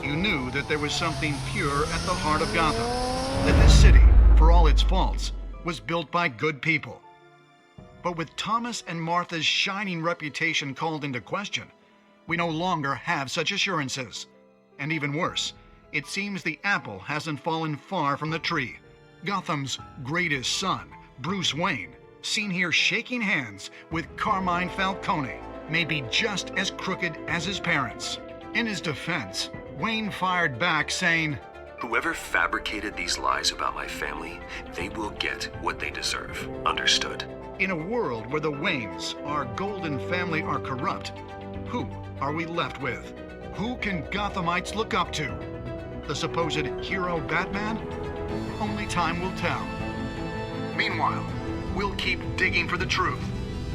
[SPEAKER 12] You knew that there was something pure at the heart of Gotham, that this city, for all its faults, was built by good people. But with Thomas and Martha's shining reputation called into question, we no longer have such assurances. And even worse, It seems the apple hasn't fallen far from the tree. Gotham's greatest son, Bruce Wayne, seen here shaking hands with Carmine Falcone, may be just as crooked as his parents. In his defense, Wayne fired back saying,
[SPEAKER 3] "Whoever fabricated these lies about my family, they will get what they deserve. Understood?"
[SPEAKER 12] In a world where the Waynes, our golden family, are corrupt, who are we left with? Who can Gothamites look up to? The supposed hero Batman? Only time will tell. Meanwhile, we'll keep digging for the truth.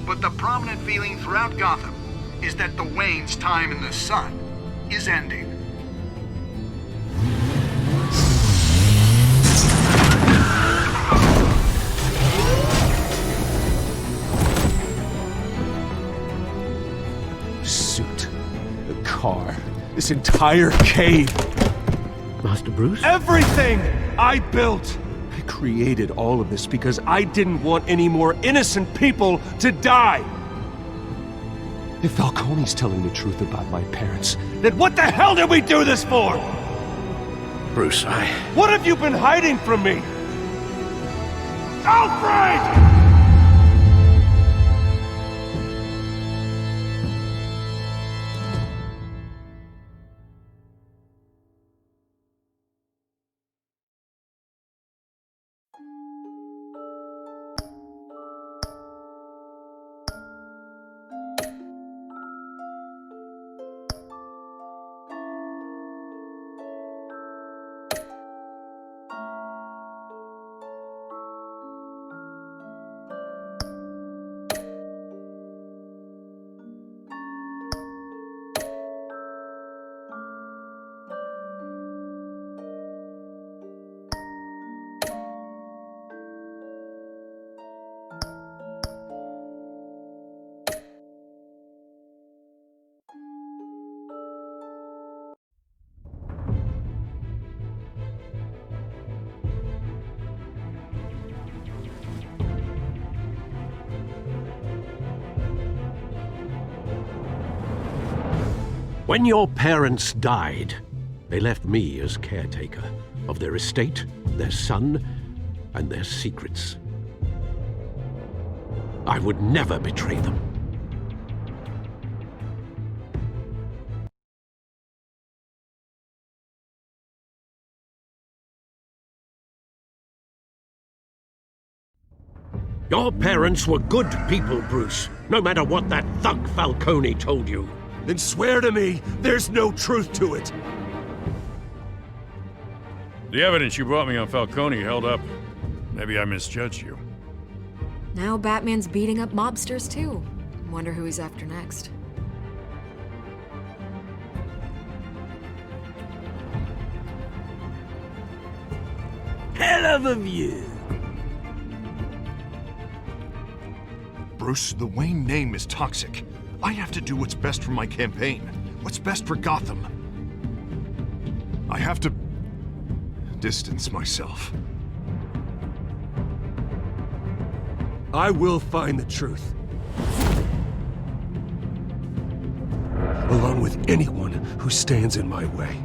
[SPEAKER 12] But the prominent feeling throughout Gotham is that the Waynes' time in the sun is ending.
[SPEAKER 15] Suit, the car, this entire cave.
[SPEAKER 5] Master Bruce?
[SPEAKER 15] Everything I built! I created all of this because I didn't want any more innocent people to die! If Falcone's telling the truth about my parents, then what the hell did we do this for?
[SPEAKER 4] Bruce,
[SPEAKER 15] What have you been hiding from me? Alfred!
[SPEAKER 5] When your parents died, they left me as caretaker of their estate, their son, and their secrets. I would never betray them. Your parents were good people, Bruce, no matter what that thug Falcone told you.
[SPEAKER 15] Then swear to me there's no truth to it.
[SPEAKER 23] The evidence you brought me on Falcone held up. Maybe I misjudged you.
[SPEAKER 17] Now Batman's beating up mobsters too. Wonder who he's after next.
[SPEAKER 23] Hell of a view.
[SPEAKER 9] Bruce, the Wayne name is toxic. I have to do what's best for my campaign. What's best for Gotham. I have to distance myself.
[SPEAKER 15] I will find the truth. Along with anyone who stands in my way.